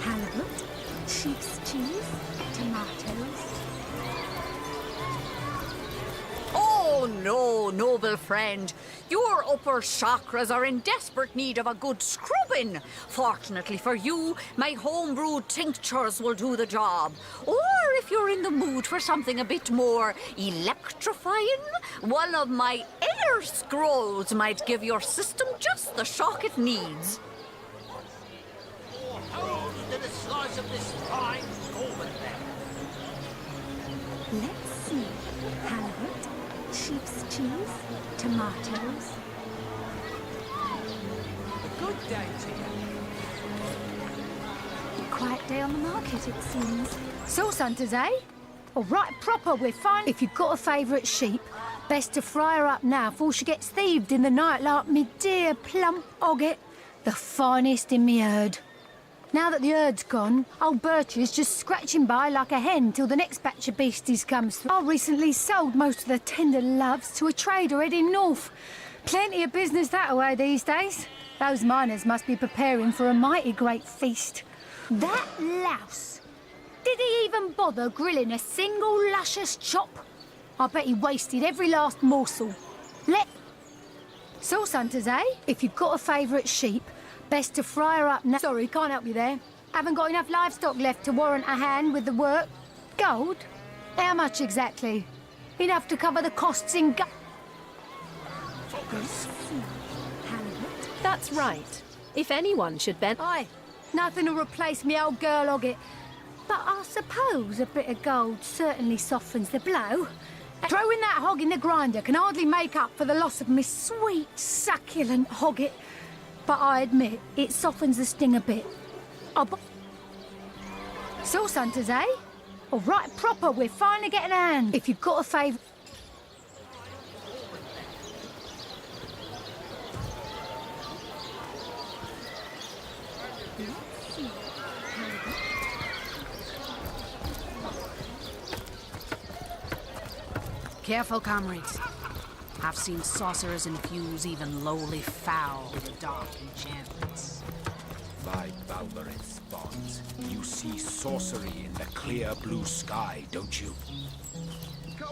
Halibut, sheep's cheese, tomatoes. Oh no, noble friend. Your upper chakras are in desperate need of a good scrubbing. Fortunately for you, my homebrewed tinctures will do the job. Or if you're in the mood for something a bit more electrifying, one of my air scrolls might give your system just the shock it needs. To the slice of this fine golden there. Let's see. Halibut, sheep's cheese, tomatoes. A good day to you. Quiet day on the market, it seems. Sauce hunters, eh? All right, proper, we're fine. If you've got a favourite sheep, best to fry her up now before she gets thieved in the night like me dear plump Ogget, the finest in me herd. Now that the herd's gone, old Bertie's just scratching by like a hen till the next batch of beasties comes through. I recently sold most of the tender loves to a trader heading north. Plenty of business that way these days. Those miners must be preparing for a mighty great feast. That louse! Did he even bother grilling a single luscious chop? I bet he wasted every last morsel. Sauce hunters, eh? If you've got a favourite sheep, best to fry her up now. Sorry, can't help you there. Haven't got enough livestock left to warrant a hand with the work. Gold? How much exactly? Enough to cover the costs in Focus. That's right. If anyone should bet... Aye, nothing to replace me old girl Ogget. But I suppose a bit of gold certainly softens the blow. Throwing that hog in the grinder can hardly make up for the loss of my sweet, succulent Hogget. But I admit, it softens the sting a bit. Sauce hunters, eh? All right, proper, we're finally getting a hand. If you've got a favourite... Careful, comrades. I've seen sorcerers infuse even lowly fowl with dark enchantments. By Balbereth's bonds, you see sorcery in the clear blue sky, don't you?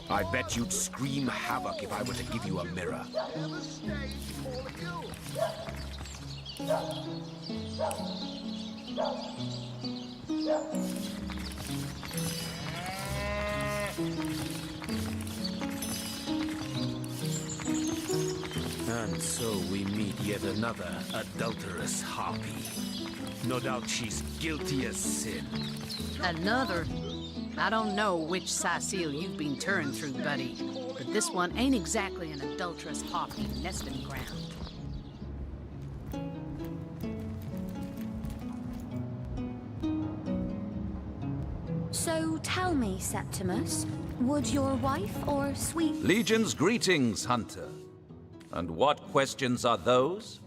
I bet you'd scream havoc if I were to give you a mirror. And so we meet yet another adulterous harpy. No doubt she's guilty as sin. Another? I don't know which Cecile you've been turned through, buddy, but this one ain't exactly an adulterous harpy nesting ground. So tell me, Septimus, would your wife or sweet... Legion's greetings, Hunter. And what questions are those?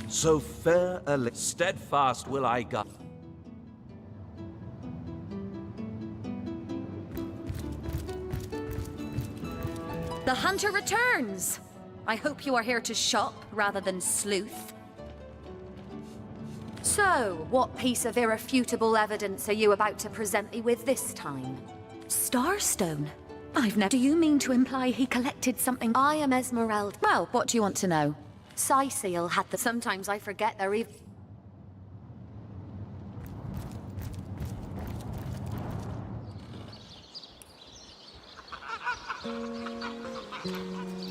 So fair a steadfast will I go. The hunter returns! I hope you are here to shop rather than sleuth. So, what piece of irrefutable evidence are you about to present me with this time? Starstone? I've never... Do you mean to imply he collected something? I am Esmeralda. Well, what do you want to know? Cecile had the... Sometimes I forget they're even...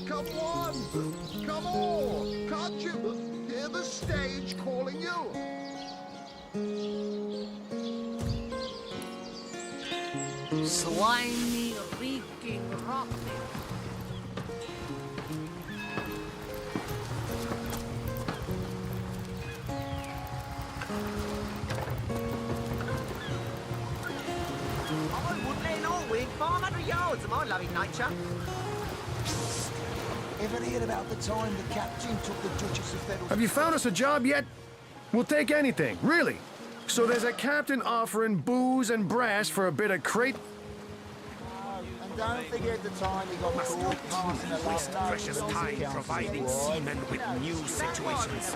Come on! Come on! Can't you hear the stage calling you? Slimy, reeking rock. I wouldn't let all win 500 yards of my loving nature. Ever heard about the time the captain took the Duchess of Federal... Have you found us a job yet? We'll take anything, really. So there's a captain offering booze and brass for a bit of crate... And don't forget the time he got caught passing a Waste precious time providing seamen with new situations.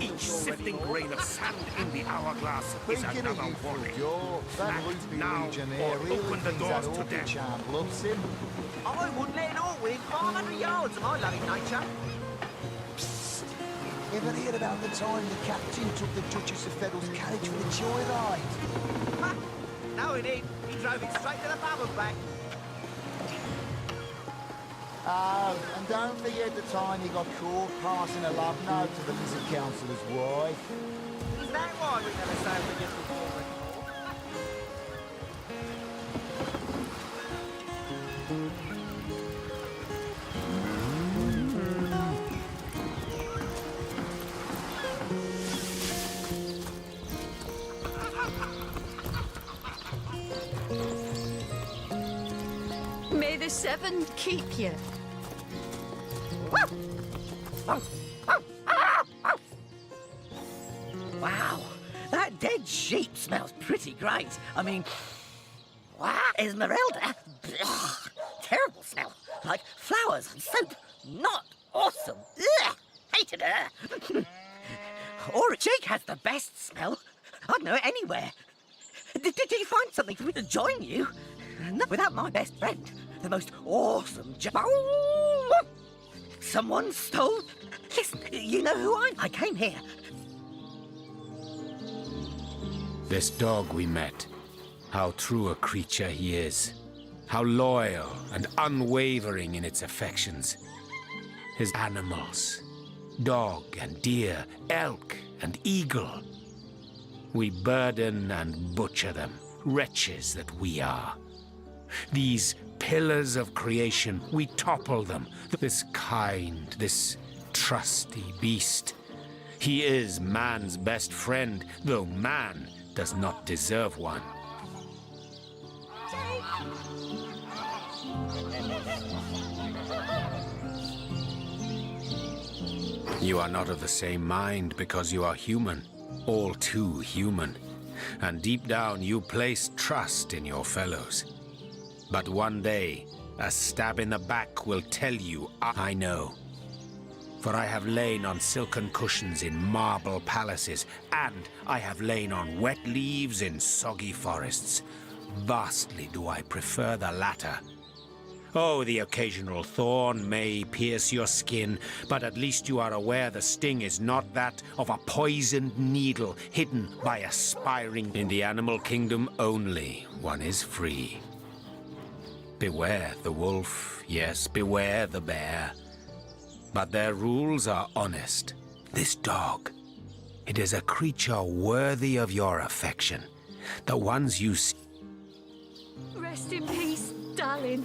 Each sifting grain of sand in the hourglass is another warning. Act now or open the doors to death. I wouldn't let all win 500 yards of my loving nature. Ever heard about the time the captain took the Duchess of Federal's carriage for the joyride? Ha! No, he didn't. He drove it straight to the pub and back. Oh, and don't forget the time he got caught passing a love note to the Lizard Councillor's wife. Is that why we never sailed against the before? May the seven keep you. Wow, that dead sheep smells pretty great. I mean, wow, Esmeralda. Ugh, terrible smell, like flowers and soap. Not awesome. Ugh, hated her. Or Jake has the best smell. I'd know it anywhere. Did you find something for me to join you? Not without my best friend, the most awesome Someone stole... Listen, you know who I came here. This dog we met, how true a creature he is. How loyal and unwavering in its affections. His animals, dog and deer, elk and eagle. We burden and butcher them, wretches that we are. These pillars of creation, we topple them. This kind, this trusty beast. He is man's best friend, though man does not deserve one. You are not of the same mind because you are human, all too human. And deep down you place trust in your fellows. But one day, a stab in the back will tell you I know. For I have lain on silken cushions in marble palaces, and I have lain on wet leaves in soggy forests. Vastly do I prefer the latter. Oh, the occasional thorn may pierce your skin, but at least you are aware the sting is not that of a poisoned needle hidden by aspiring. In the animal kingdom only, one is free. Beware the wolf, yes, beware the bear. But their rules are honest. This dog, it is a creature worthy of your affection. The ones you see. Rest in peace, darling.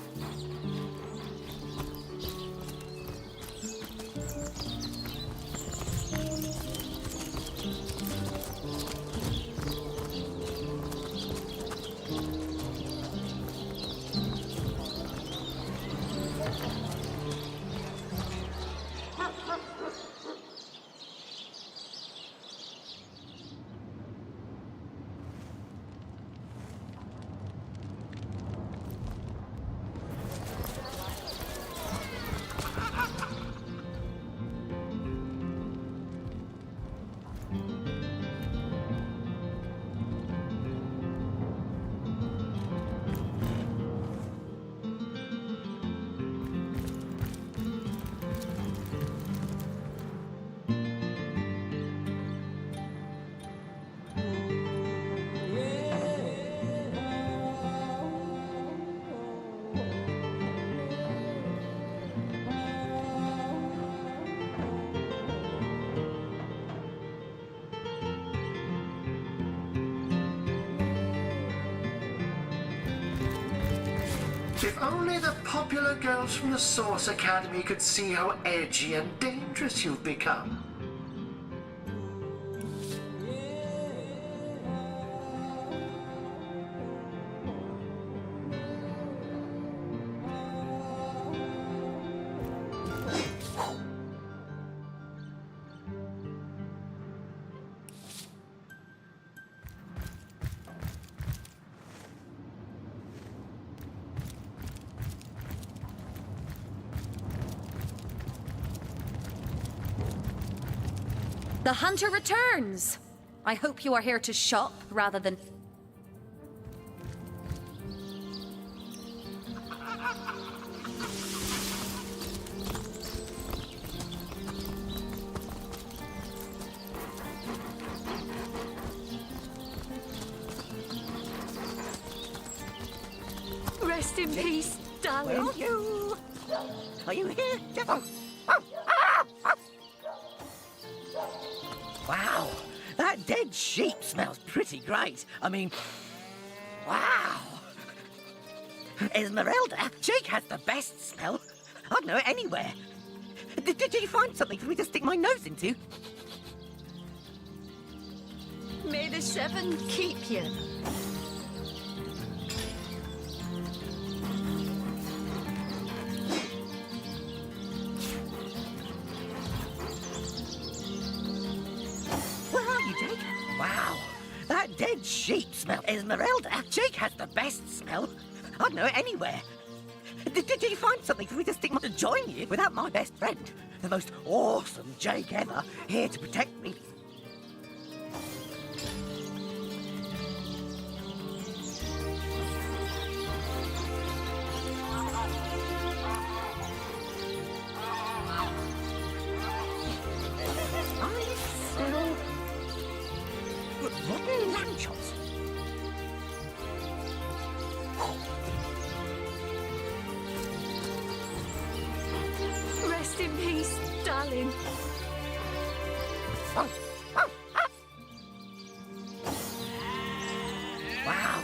If only the popular girls from the Source Academy could see how edgy and dangerous you've become. The hunter returns! I hope you are here to shop rather than... Rest in peace, darling. Where are you? Are you here? Wow, that dead sheep smells pretty great. I mean, wow. Esmeralda, Jake has the best smell. I'd know it anywhere. Did you find something for me to stick my nose into? May the seven keep you. Where are you, Jake? Wow, that dead sheep smell. Esmeralda, Jake has the best smell. I'd know it anywhere. Did you find something for me to stick my... to join you without my best friend? The most awesome Jake ever, here to protect me. I smell rotten lamb chops. Rest in peace, darling. Wow,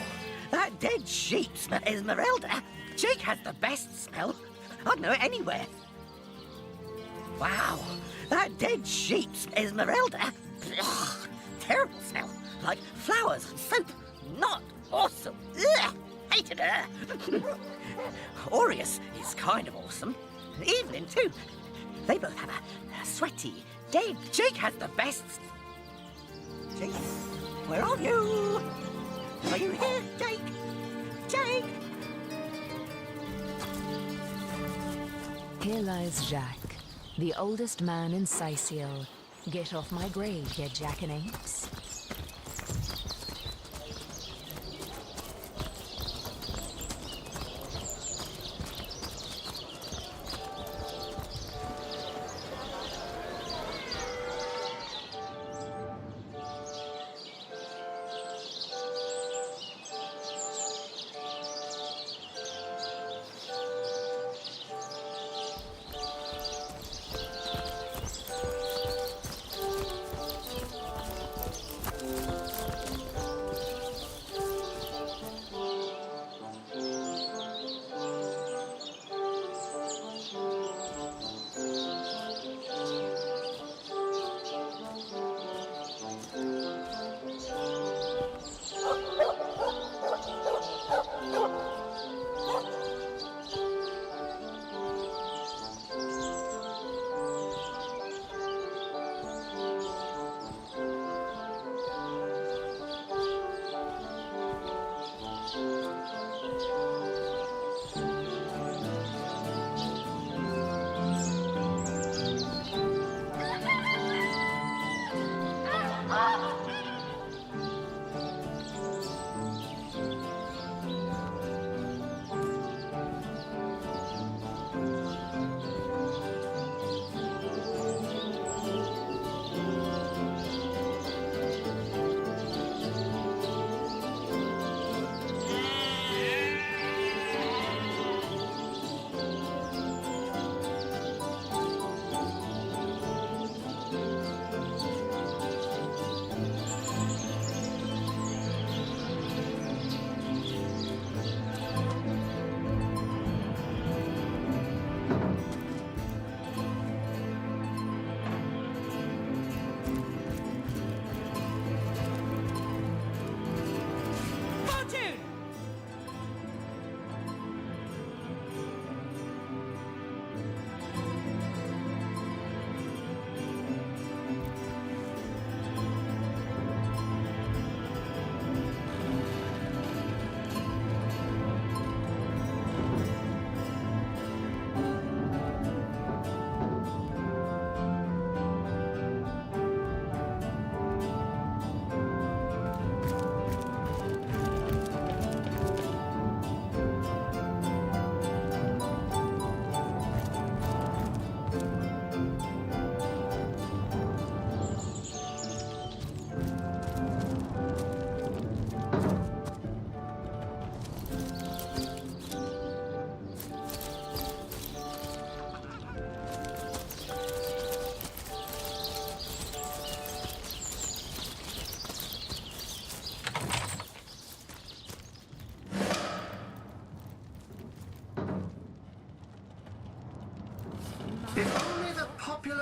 that dead sheep smell. Esmeralda, Jake has the best smell. I'd know it anywhere. Wow, that dead sheep. Esmeralda, ugh, terrible smell. Like flowers and soap. Not awesome. Ugh, hated her. Aureus is kind of awesome. Evelyn, too. They both have a sweaty, dead... Jake has the best... Jake, where are you? Are you here, Jake? Jake! Here lies Jacques, the oldest man in Sicil. Get off my grave, you jackanapes.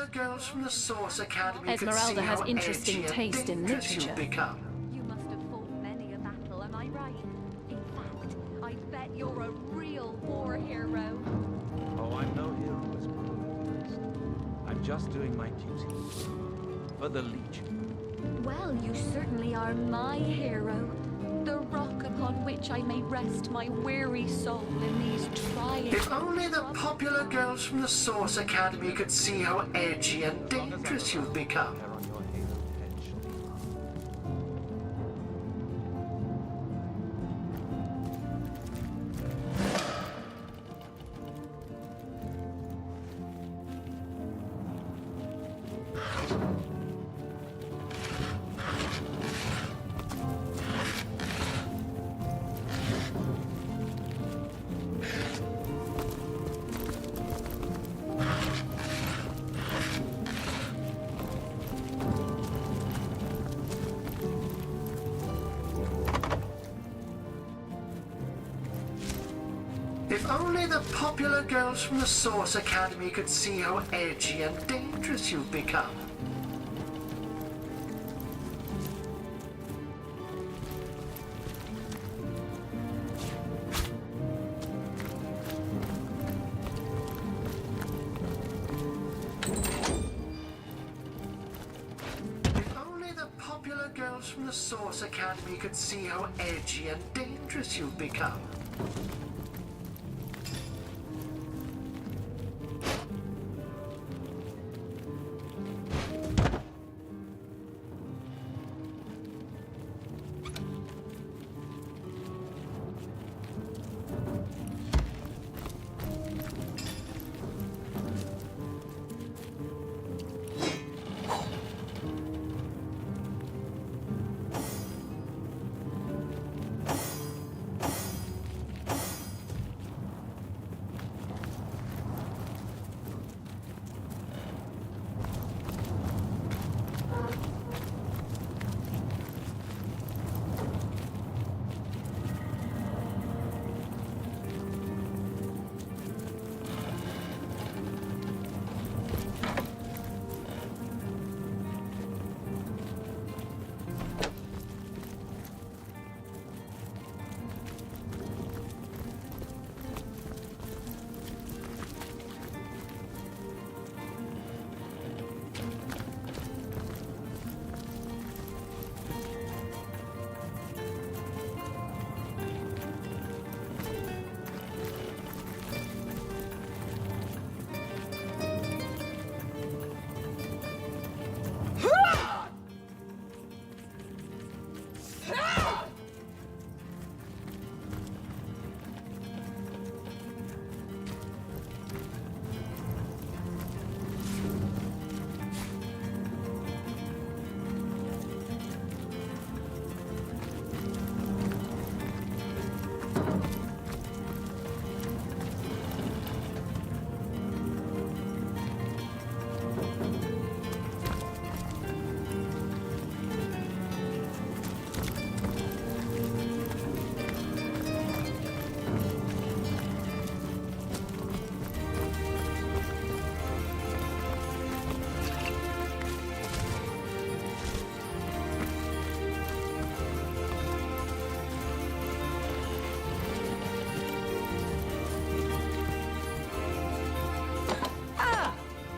popular girls from the Source Academy could see Esmeralda has how interesting edgy and taste in dangerous literature. you've become. You must have fought many a battle, am I right? In fact, I bet you're a real war hero. Oh, I'm no hero, Esmeralda. I'm just doing my duty. For the Legion. Well, you certainly are my hero. The rock upon which I may rest my weary soul in these trying... If only the popular girls from the Source Academy could see how edgy and dangerous you've become. If only the popular girls from the Source Academy could see how edgy and dangerous you've become. If only the popular girls from the Source Academy could see how edgy and dangerous you've become.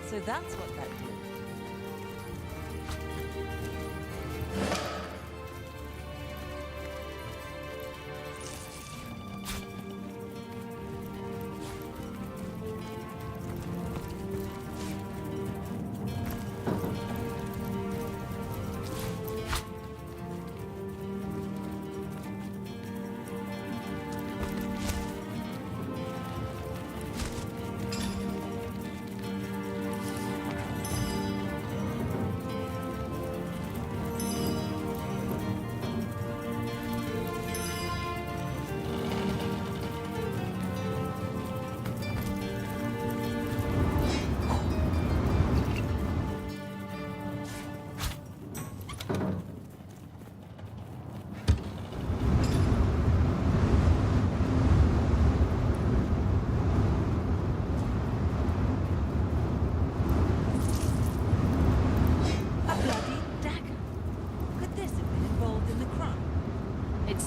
So that's what that did.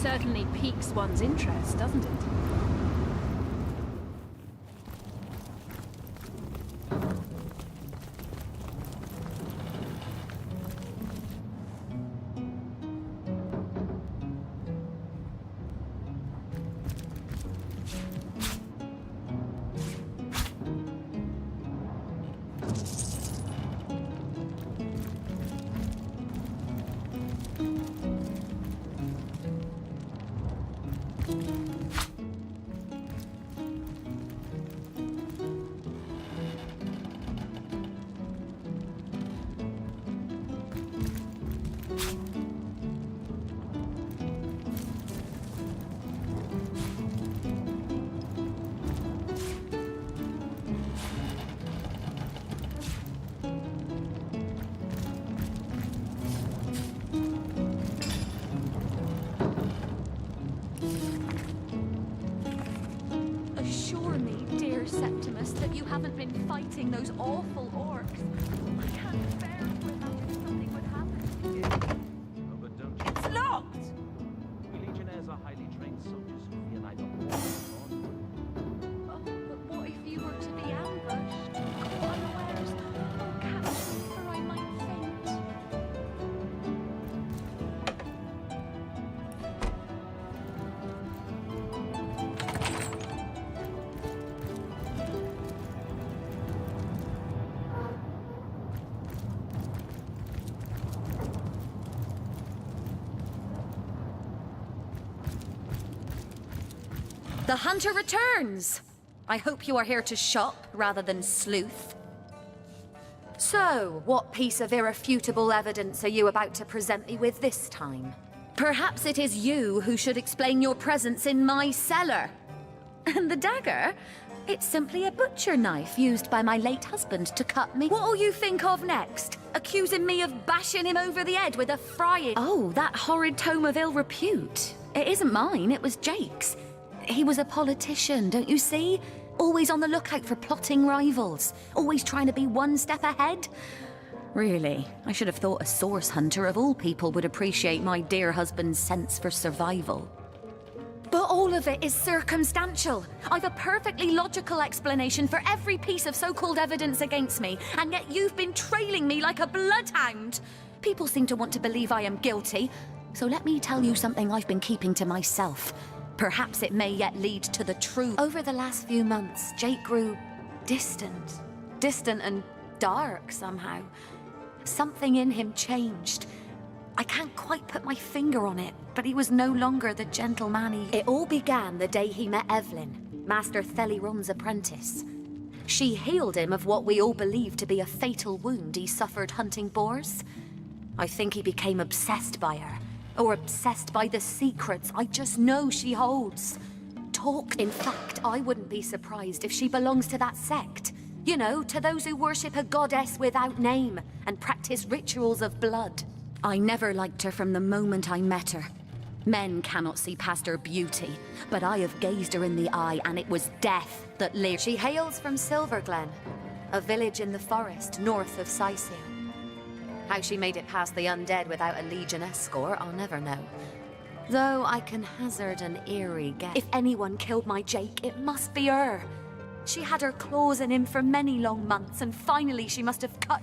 certainly piques one's interest, doesn't it? Assure me, dear Septimus, that you haven't been fighting those awful orcs. I can't bear it without something would happen to you. Oh, but don't you... It's locked! We Legionnaires are highly trained soldiers who fear neither war nor Oh, but what if you were to be ambushed? Unawares? Oh, Captain, for I might faint. The hunter returns! I hope you are here to shop rather than sleuth. So, what piece of irrefutable evidence are you about to present me with this time? Perhaps it is you who should explain your presence in my cellar. And the dagger? It's simply a butcher knife used by my late husband to cut me. What'll you think of next? Accusing me of bashing him over the head with a frying... Oh, that horrid tome of ill repute. It isn't mine, it was Jake's. He was a politician, don't you see? Always on the lookout for plotting rivals. Always trying to be one step ahead. Really, I should have thought a source hunter of all people would appreciate my dear husband's sense for survival. But all of it is circumstantial. I've a perfectly logical explanation for every piece of so-called evidence against me, and yet you've been trailing me like a bloodhound. People seem to want to believe I am guilty, so let me tell you something I've been keeping to myself. Perhaps it may yet lead to the truth. Over the last few months, Jake grew distant. Distant and dark somehow. Something in him changed. I can't quite put my finger on it, but he was no longer the gentleman he... It all began the day he met Evelyn, Master Theliron's apprentice. She healed him of what we all believe to be a fatal wound he suffered hunting boars. I think he became obsessed by her. Or obsessed by the secrets I just know she holds. In fact, I wouldn't be surprised if she belongs to that sect. You know, to those who worship a goddess without name and practice rituals of blood. I never liked her from the moment I met her. Men cannot see past her beauty, but I have gazed her in the eye and it was death that lived. She hails from Silverglen, a village in the forest north of Sicil. How she made it past the undead without a Legion escort, I'll never know. Though I can hazard an eerie guess. If anyone killed my Jake, it must be her. She had her claws in him for many long months, and finally she must have cut...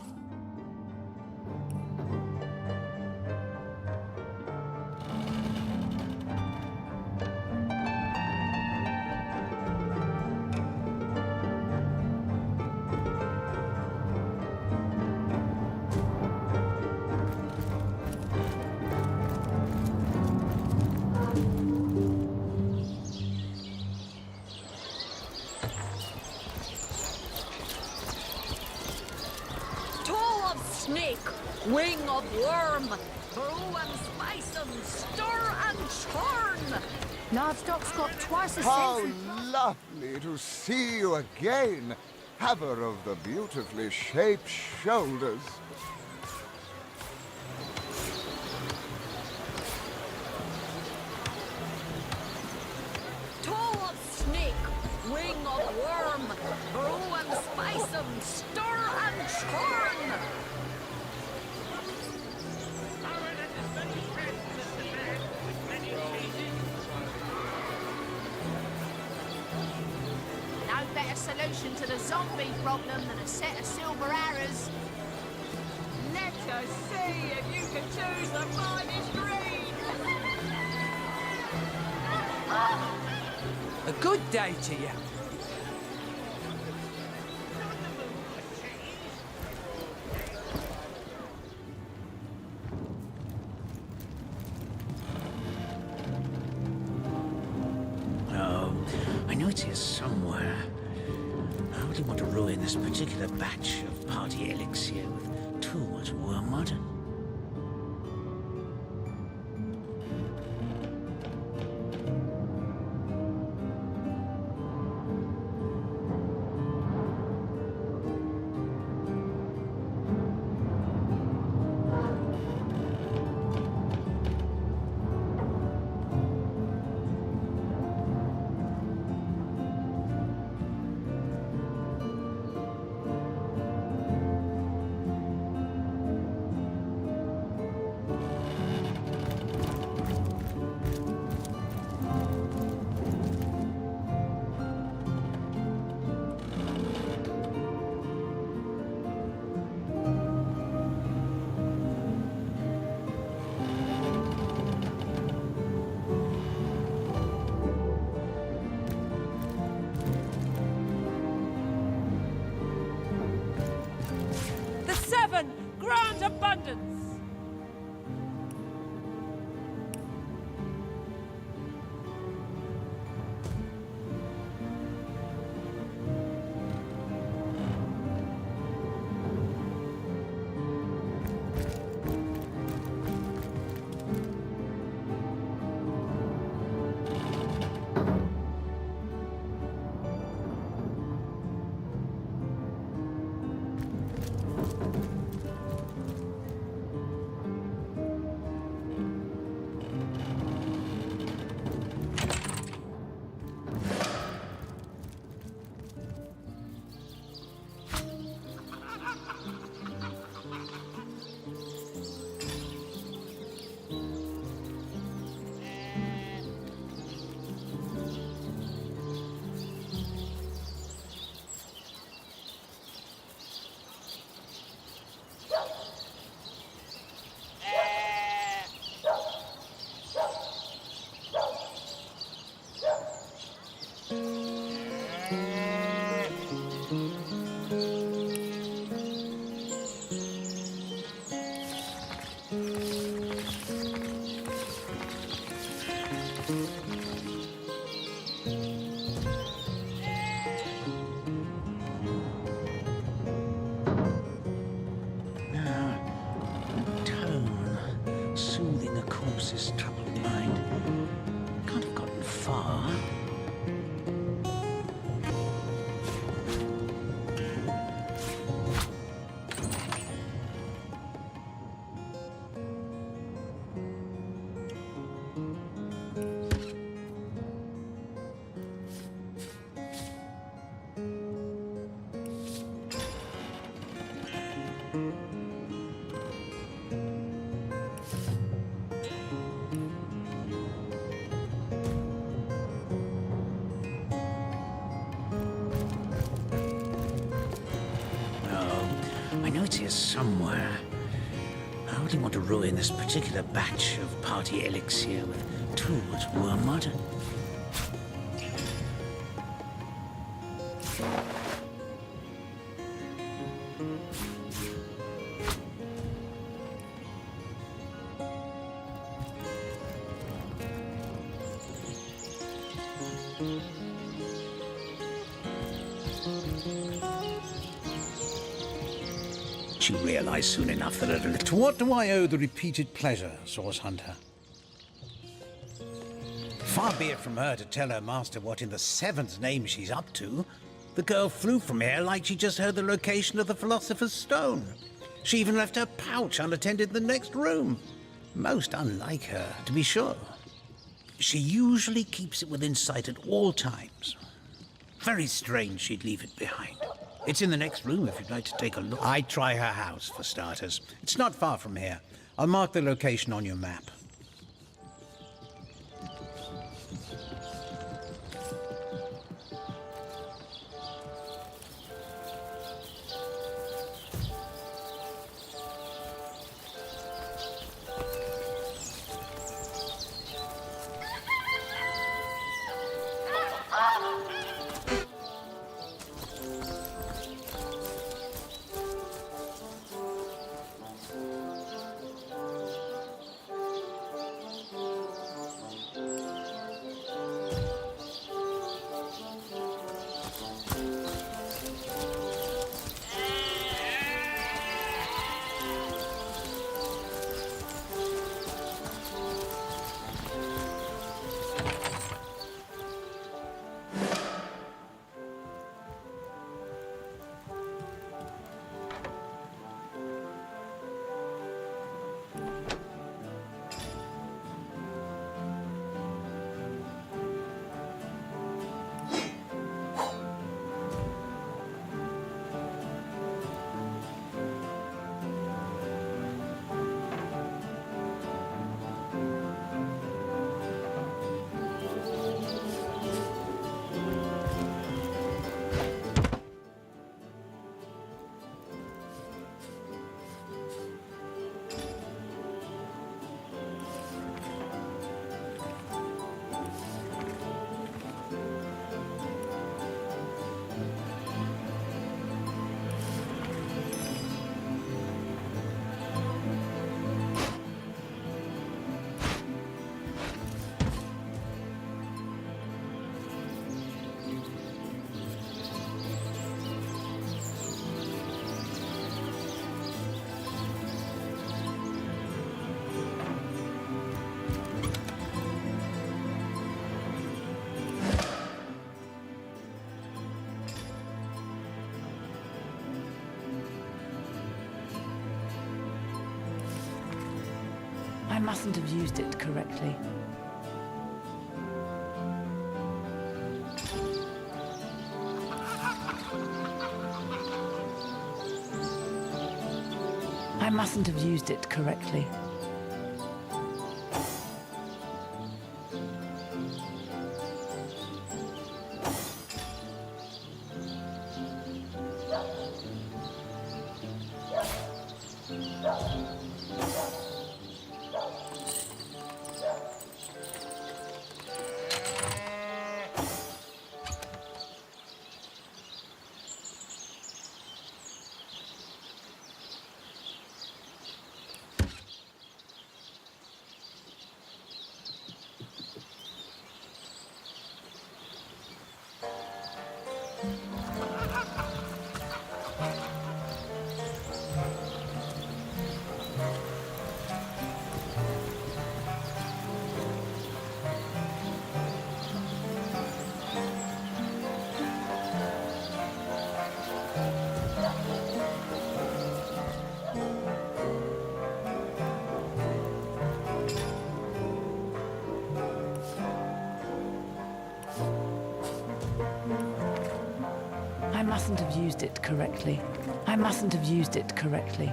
Snake, wing of worm, brew and spice 'em, stir and churn. Livestock's got twice as How sense. lovely to see you again, haver of the beautifully shaped shoulders. Toe of snake, wing of worm, brew and spice 'em, stir and churn. better solution to the zombie problem than a set of silver arrows. Let us see if you can choose the finest green. A good day to you. Oh, I know it's here somewhere. I really want to ruin this particular batch of party elixir with too much wormwood. Grand abundance! Soothing a corpse's troubled mind. Can't have gotten far. I know it's here somewhere. I really want to ruin this particular batch of party elixir with too much wormwood. She realized soon enough that a little... To what do I owe the repeated pleasure, Source Hunter? Far be it from her to tell her master what in the seven's name she's up to. The girl flew from here like she just heard the location of the Philosopher's Stone. She even left her pouch unattended in the next room. Most unlike her, to be sure. She usually keeps it within sight at all times. Very strange she'd leave it behind. It's in the next room if you'd like to take a look. I'd try her house, for starters. It's not far from here. I'll mark the location on your map. I mustn't have used it correctly. I mustn't have used it correctly. I mustn't have used it correctly. I mustn't have used it correctly.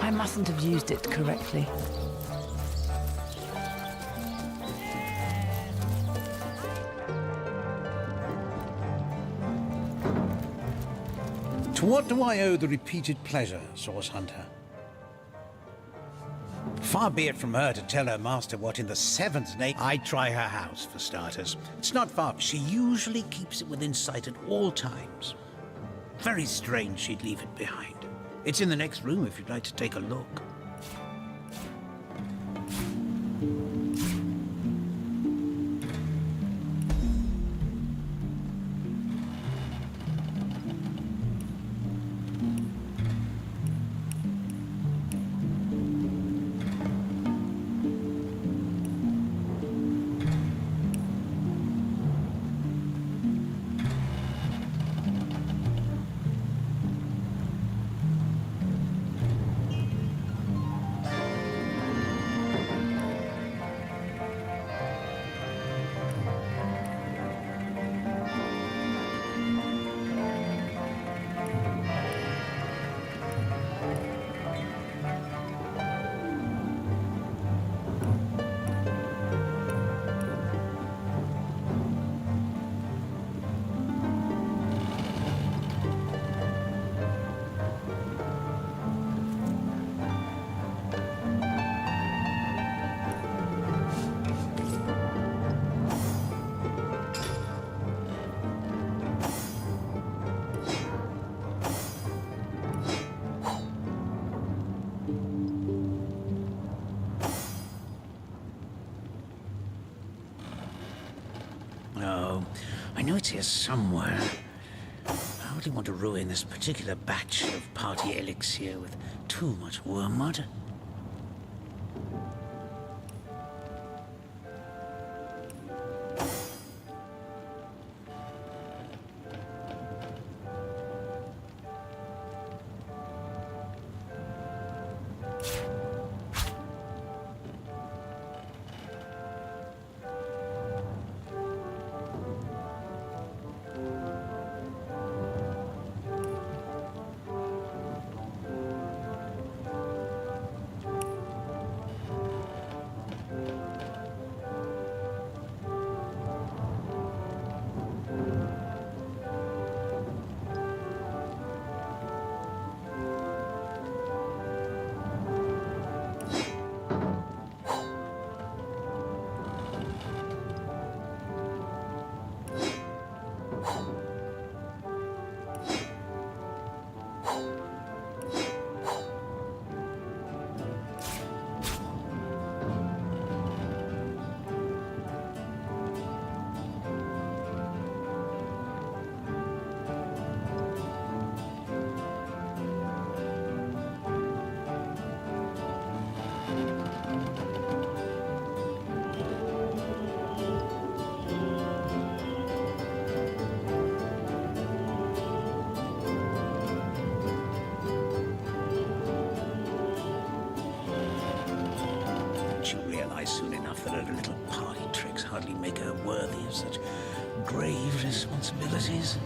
I mustn't have used it correctly. To what do I owe the repeated pleasure, Source Hunter? Far be it from her to tell her master what in the seventh name. I'd try her house, for starters. It's not far. She usually keeps it within sight at all times. Very strange she'd leave it behind. It's in the next room if you'd like to take a look. Oh, I know it's here somewhere. I really want to ruin this particular batch of party elixir with too much wormwood. realise soon enough that her little party tricks hardly make her worthy of such grave responsibilities.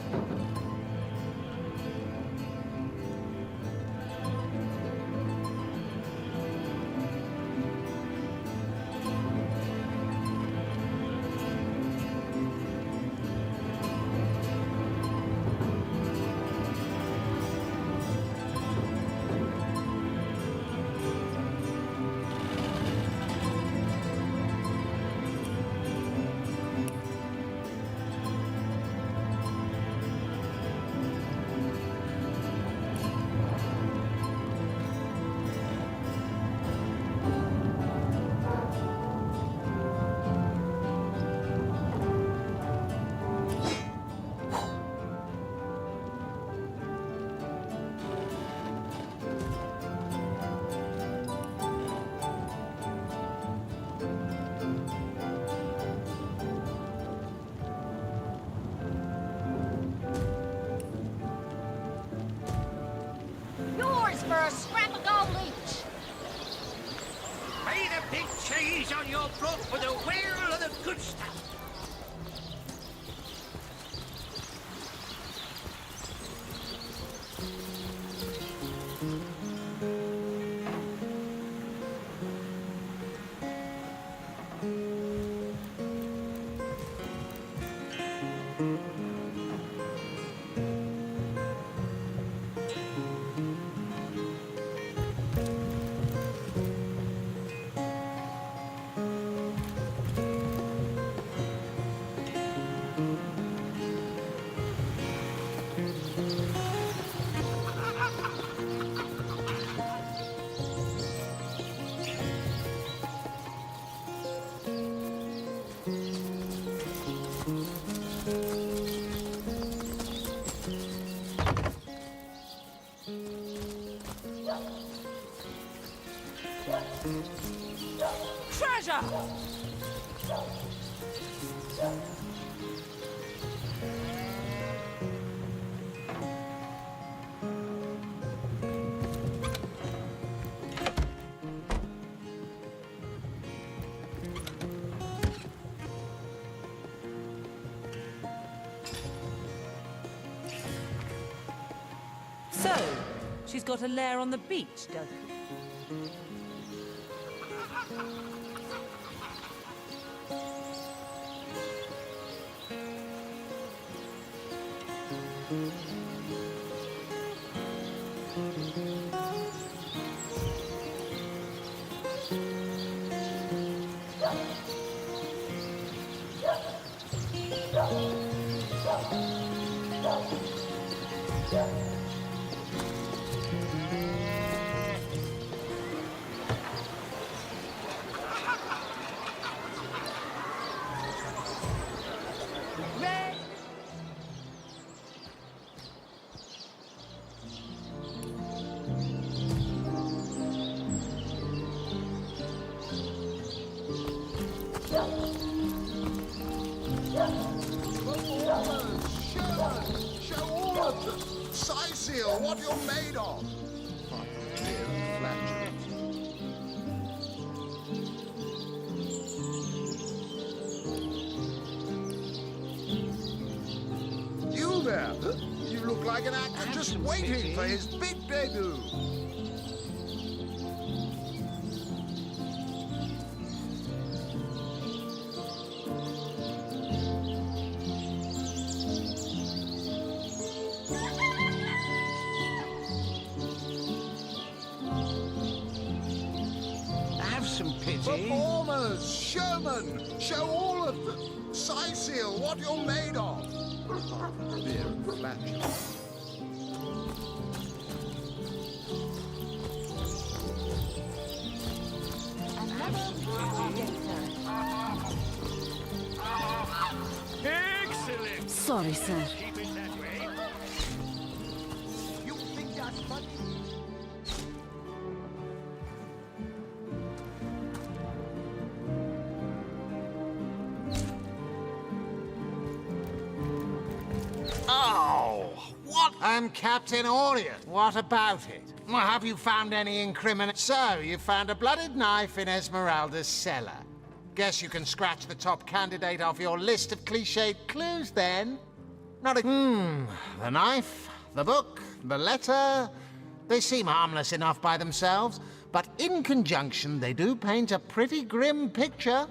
Yours for a scrap of gold each. Pay the big cheese on your book for the whale of the good stuff. Treasure! So, she's got a lair on the beach, does she? Show all of them! Siseal, what you're made of! Dear and flatulent. You there! You look like an actor just waiting for his big debut! Some pity. Performers, showmen, show all of them. Siseal, what you're made of. Beer and flatulence. Excellent! Sorry, sir. Keep it that way. You think that's funny? Oh, what? I'm Captain Orient. What about it? Well, have you found any incrimination? So, you found a blooded knife in Esmeralda's cellar. Guess you can scratch the top candidate off your list of cliched clues then. Not a... the knife, the book, the letter... They seem harmless enough by themselves, but in conjunction they do paint a pretty grim picture.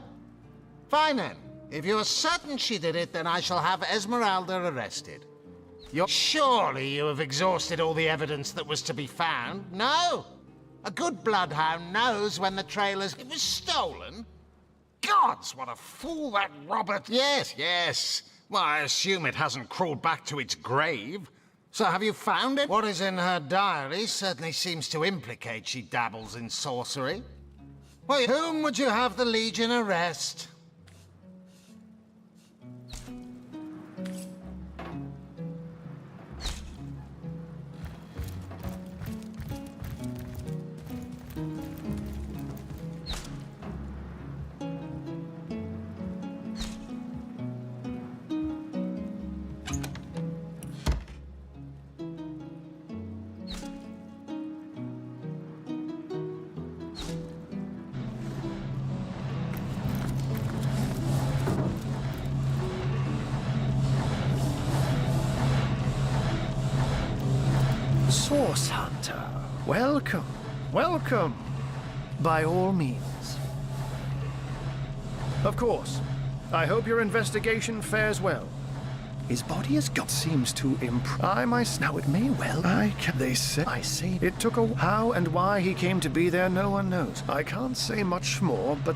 Fine then. If you are certain she did it, then I shall have Esmeralda arrested. Surely you have exhausted all the evidence that was to be found, no? A good bloodhound knows when the trailer's... It was stolen? Gods, what a fool that Robert... Yes. Well, I assume it hasn't crawled back to its grave. So have you found it? What is in her diary certainly seems to implicate she dabbles in sorcery. Well, whom would you have the Legion arrest? Source Hunter, welcome, welcome, by all means. Of course, I hope your investigation fares well. His body has got seems to now it may well. They say it took a how and why he came to be there. No one knows. I can't say much more, but.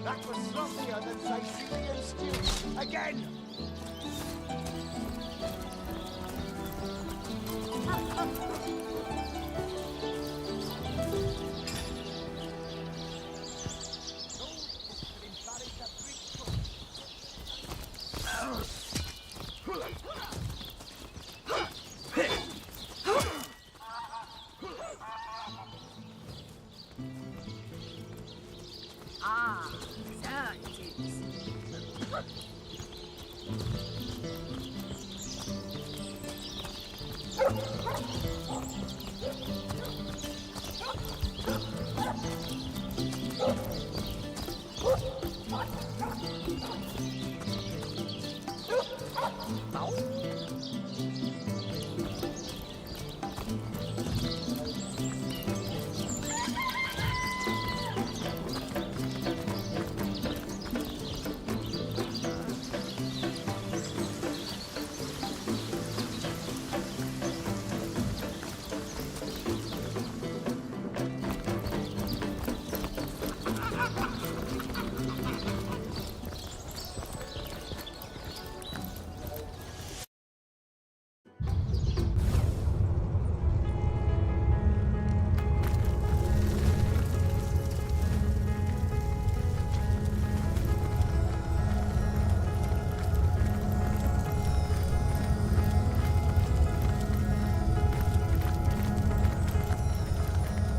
That was sloppier than Sicilian stew. Again! Ah, there it is.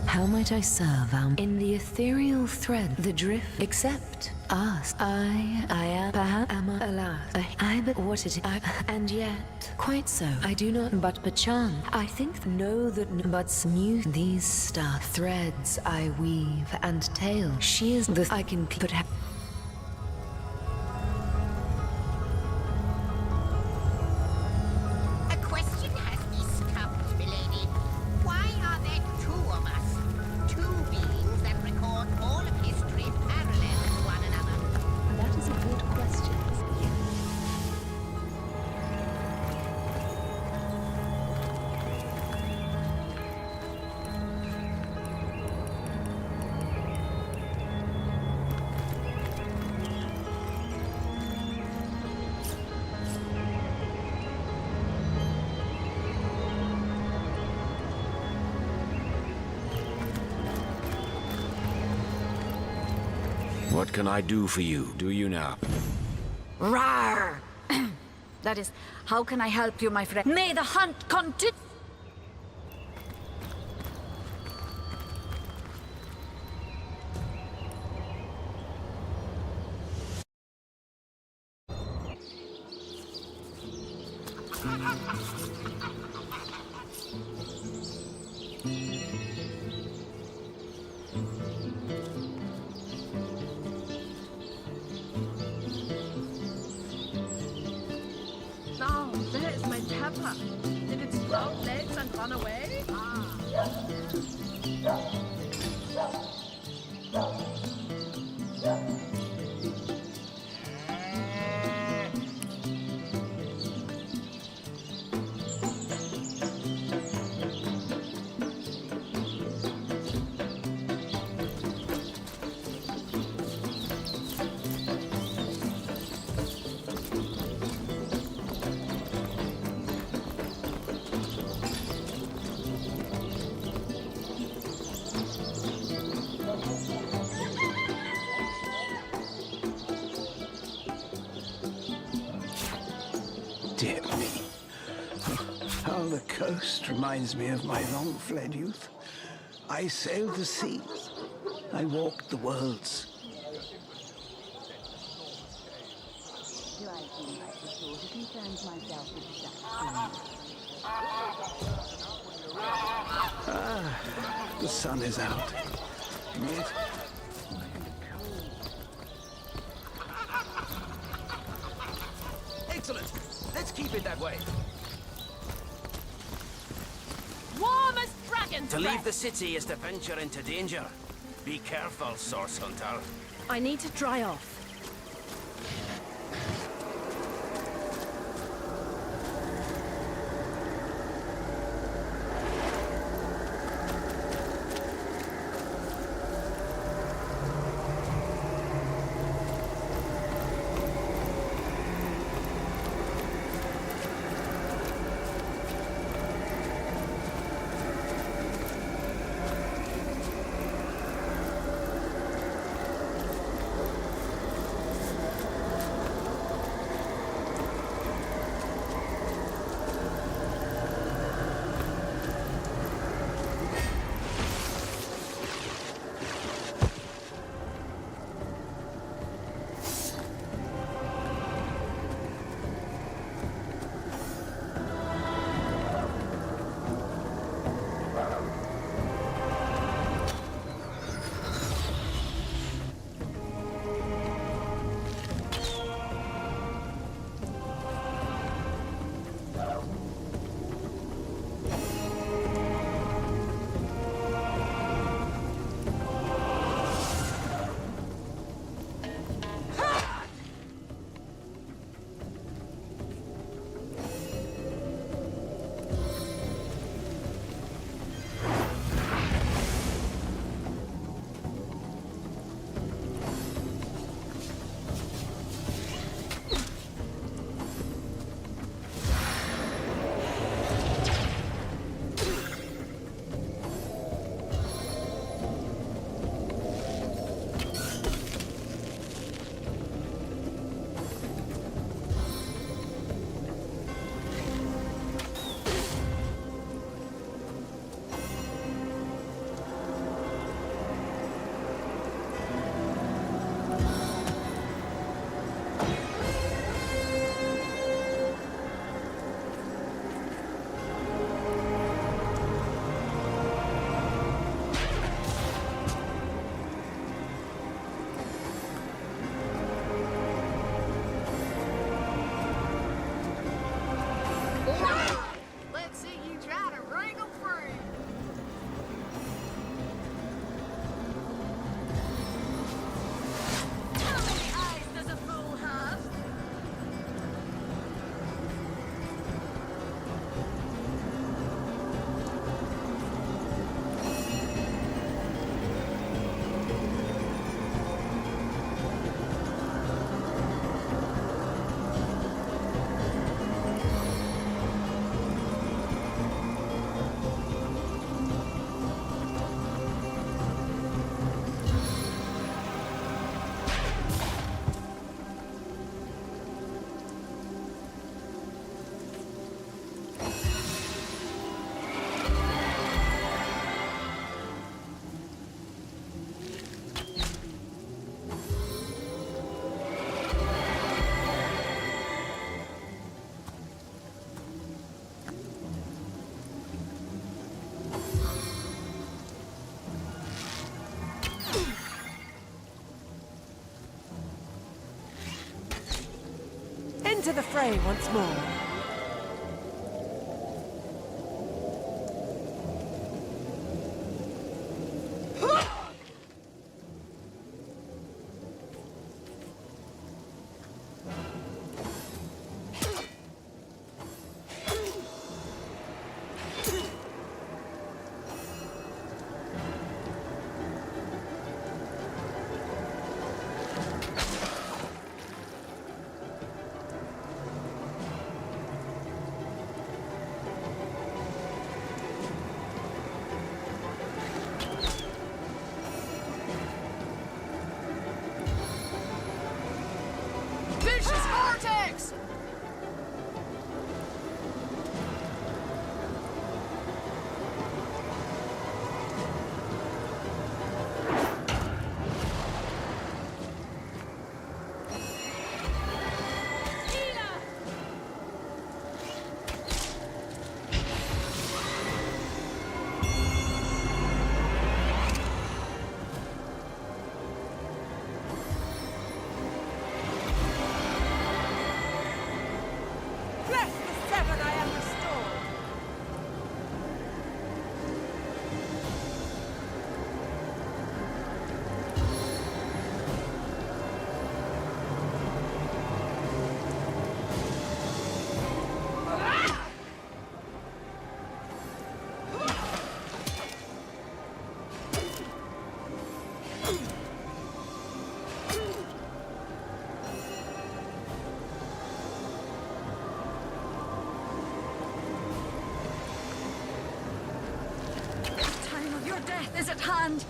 How might I serve, in the ethereal thread, the drift, except us. I am, perhaps, alas, but what it is, and yet, quite so, I do not, but perchance, I think, know that, but smooth these star threads I weave, and tale, she is the, I can put A question has me stumped, milady. Why are there two of us? Two beings that record all of history parallel to one another? That is a good question. What can I do for you? Do you now? Rawr! That is, how can I help you, my friend? May the hunt continue! Dear me. How the coast reminds me of my long-fled youth. I sailed the seas. I walked the worlds. Ah, the sun is out. Yet Excellent! Let's keep it that way. Warm as dragon's To leave breath. the city is to venture into danger. Be careful, Source Hunter. I need to dry off. Let's see you try to wrangle free. How many eyes does a fool have? Into the fray once more. person. Death is at hand.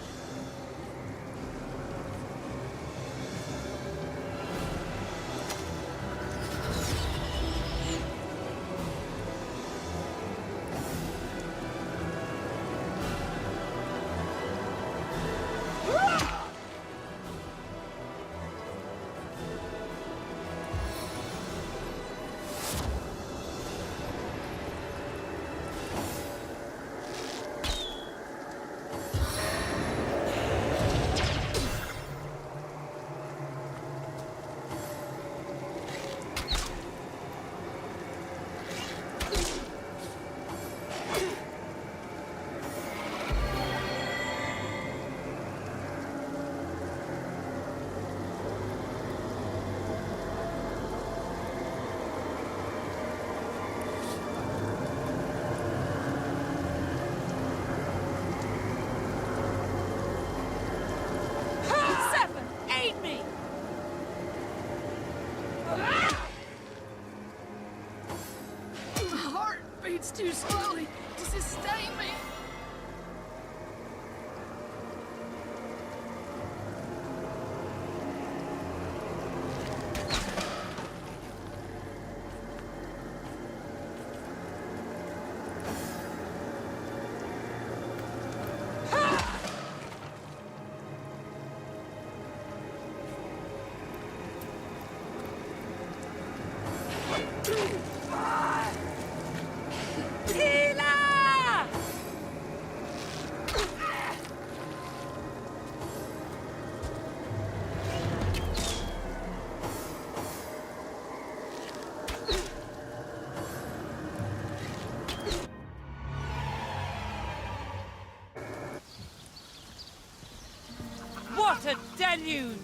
Beats too slowly to sustain me. What a deluge!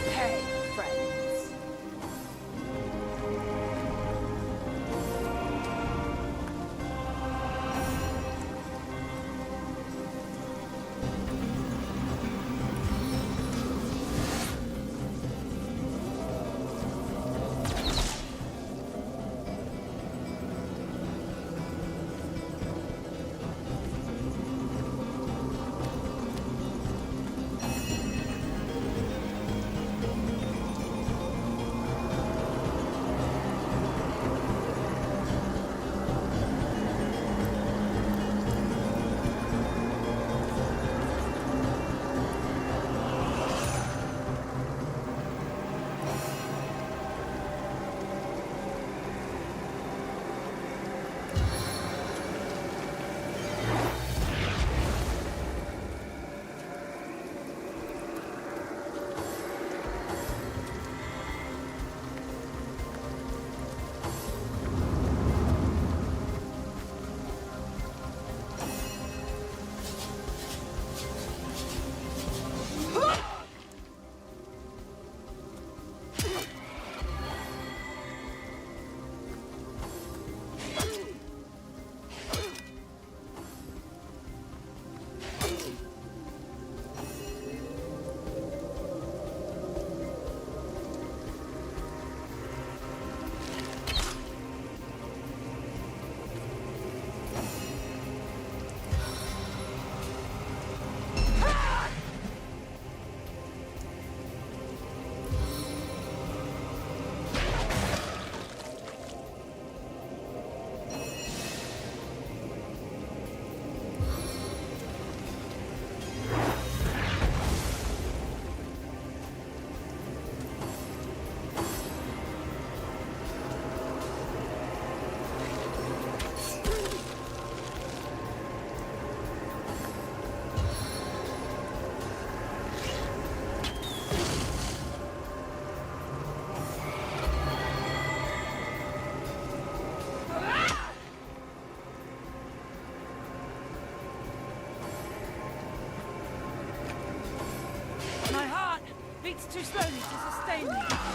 Hey, friends. My heart beats too slowly to sustain me.